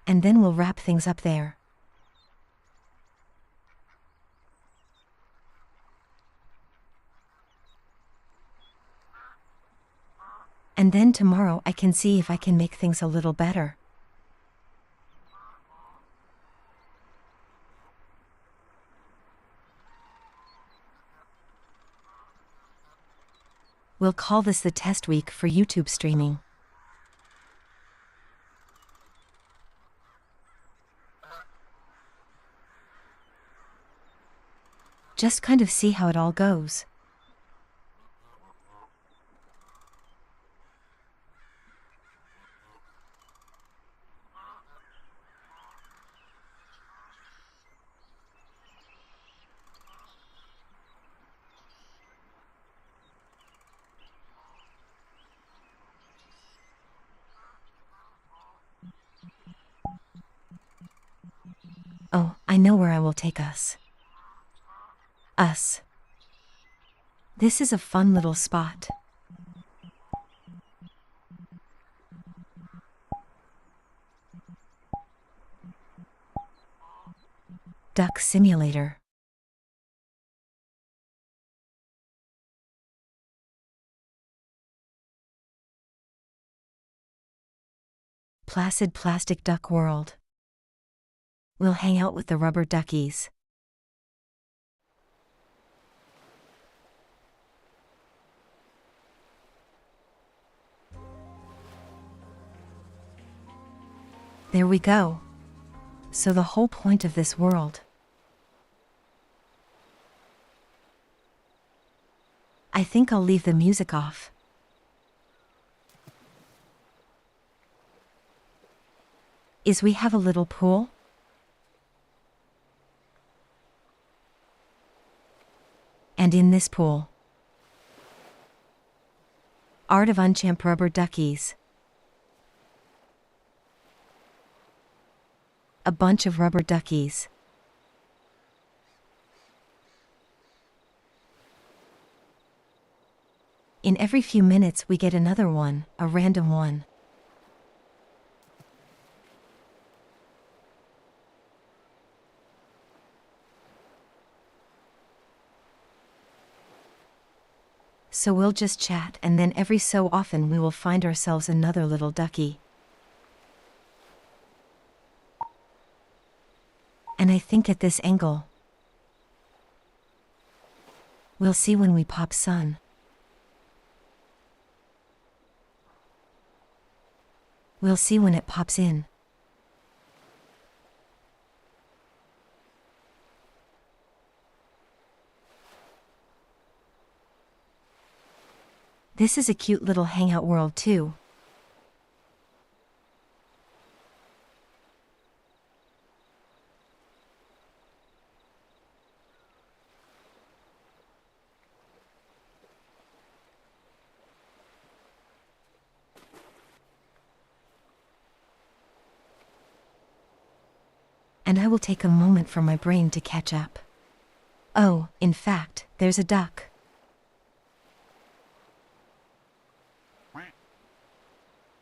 And then we'll wrap things up there. And then tomorrow I can see if I can make things a little better. We'll call this the test week for YouTube streaming. Just kind of see how it all goes. Oh, I know where I will take us. Us. This is a fun little spot. Duck Simulator. Placid Plastic Duck World. We'll hang out with the rubber duckies. There we go. So the whole point of this world. I think I'll leave the music off. Is we have a little pool? And in this pool Art of Unchamp Rubber Duckies. A bunch of rubber duckies. In every few minutes we get another one, a random one. So we'll just chat, and then every so often we will find ourselves another little ducky. And I think at this angle, we'll see when we pop sun. We'll see when it pops in. This is a cute little hangout world too. And I will take a moment for my brain to catch up. Oh, in fact, there's a duck.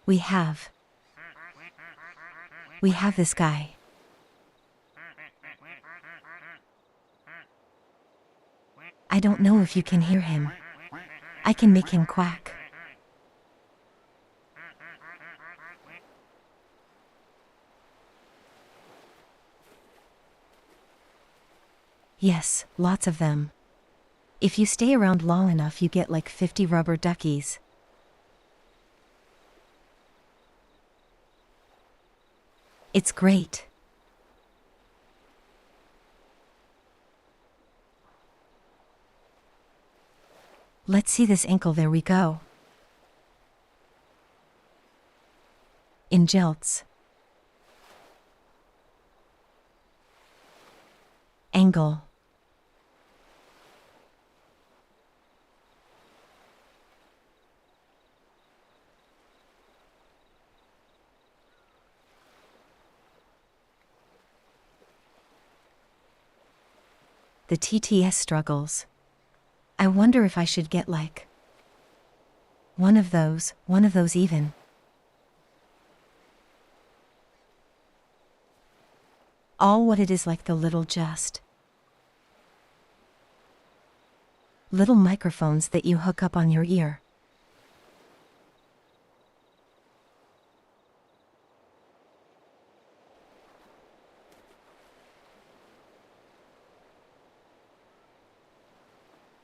We have this guy. I don't know if you can hear him. I can make him quack. Yes, lots of them. If you stay around long enough, you get like 50 rubber duckies. It's great. Let's see this ankle. There we go. In jelts. Angle. The TTS struggles. I wonder if I should get like one of those even. All what it is like the little microphones that you hook up on your ear.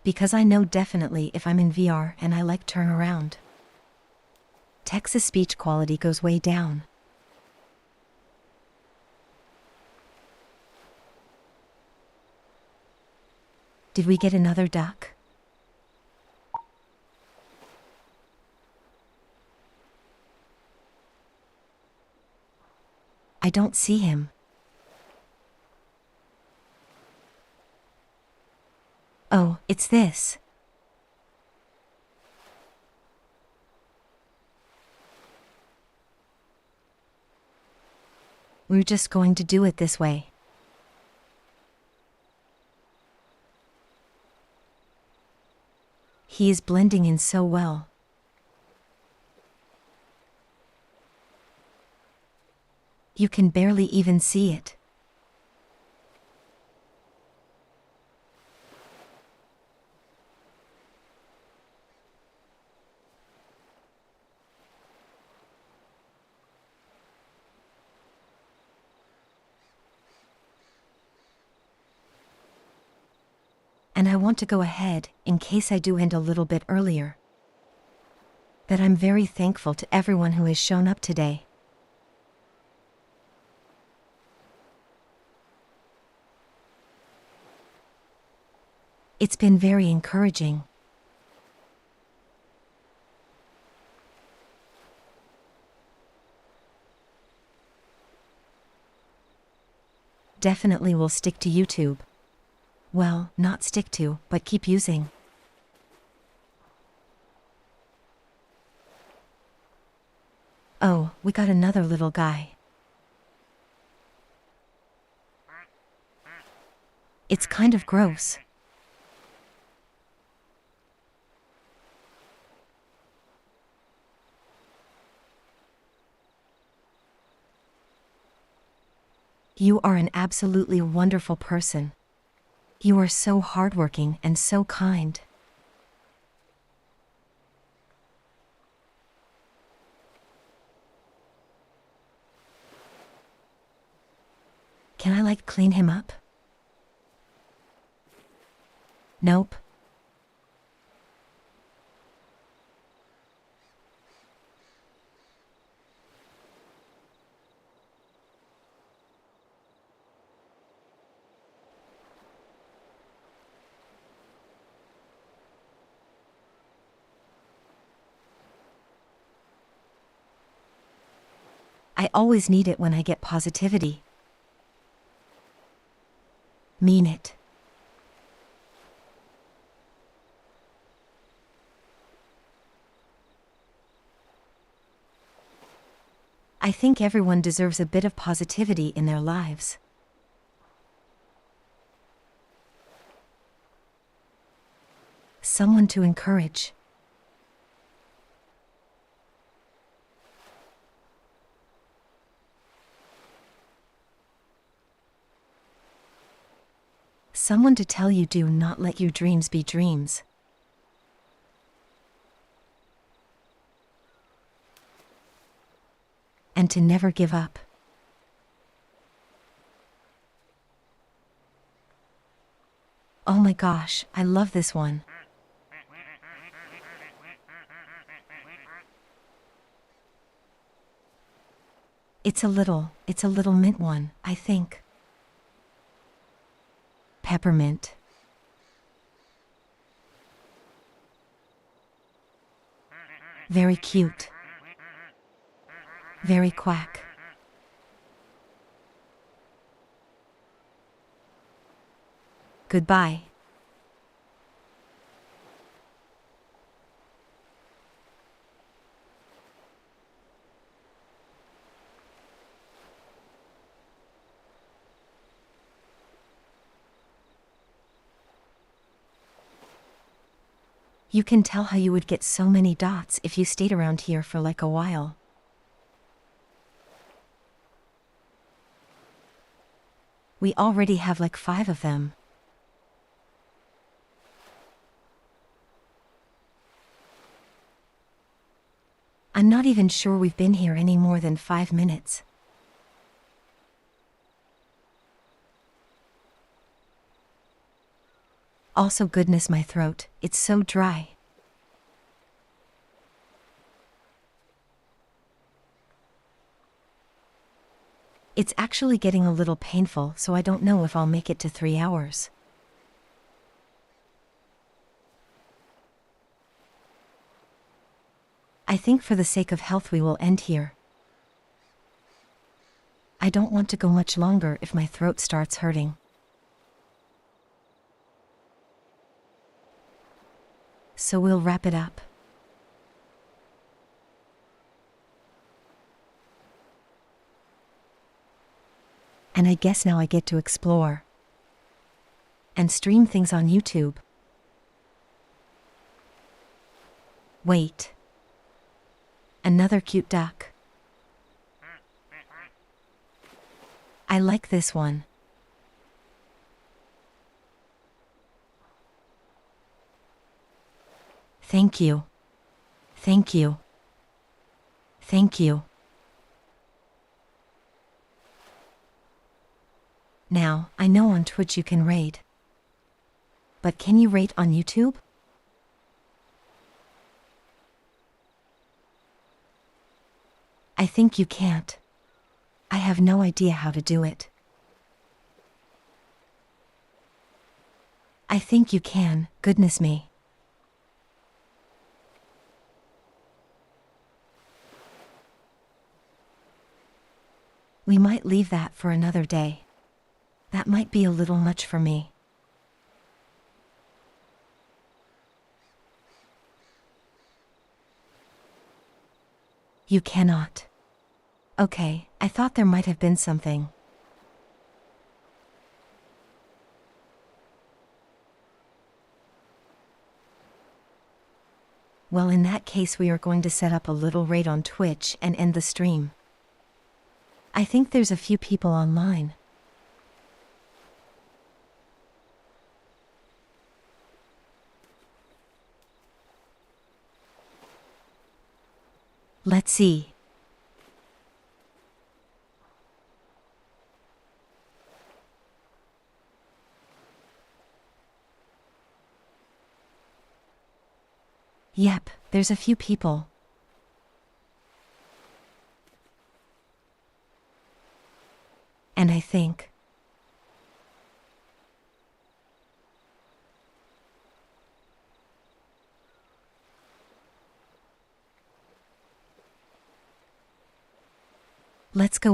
Because I know definitely if I'm in VR and I like turn around, Texas speech quality goes way down. Did we get another duck? I don't see him. Oh, it's this. We're just going to do it this way. He is blending in so well. You can barely even see it. And I want to go ahead, in case I do end a little bit earlier, that I'm very thankful to everyone who has shown up today. It's been very encouraging. Definitely will stick to YouTube. Well, not stick to, but keep using. Oh, we got another little guy. It's kind of gross. You are an absolutely wonderful person. You are so hardworking and so kind. Can I clean him up? Nope. I always need it when I get positivity. Mean it. I think everyone deserves a bit of positivity in their lives. Someone to encourage. Someone to tell you do not let your dreams be dreams. And to never give up. Oh my gosh, I love this one. It's a little mint one, I think. Peppermint. Very cute. Very quack. Goodbye. You can tell how you would get so many dots if you stayed around here for a while. We already have 5 of them. I'm not even sure we've been here any more than 5 minutes. Also, goodness, my throat, it's so dry. It's actually getting a little painful, so I don't know if I'll make it to 3 hours. I think for the sake of health we will end here. I don't want to go much longer if my throat starts hurting. So we'll wrap it up. And I guess now I get to explore and stream things on YouTube. Wait. Another cute duck. I like this one. Thank you. Thank you. Thank you. Now, I know on Twitch you can rate. But can you rate on YouTube? I think you can't. I have no idea how to do it. I think you can, goodness me. We might leave that for another day. That might be a little much for me. You cannot. Okay, I thought there might have been something. Well, in that case we are going to set up a little raid on Twitch and end the stream. I think there's a few people online. Let's see. Yep, there's a few people. And I think let's go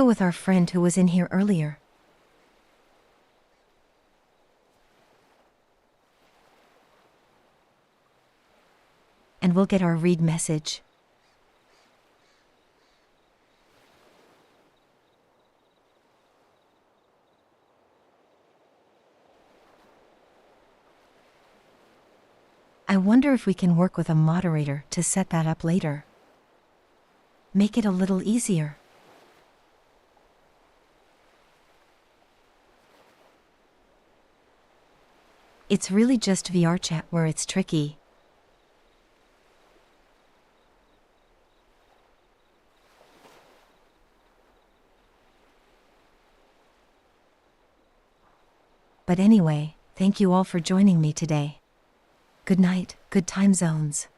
with our friend who was in here earlier. And we'll get our read message. I wonder if we can work with a moderator to set that up later. Make it a little easier. It's really just VRchat where it's tricky. But anyway, thank you all for joining me today. Good night, good time zones.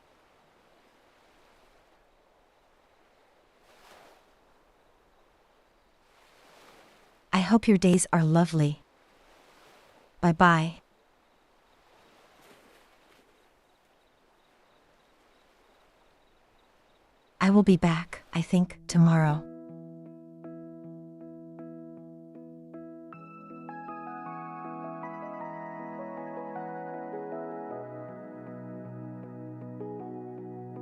I hope your days are lovely. Bye-bye. I will be back, I think, tomorrow.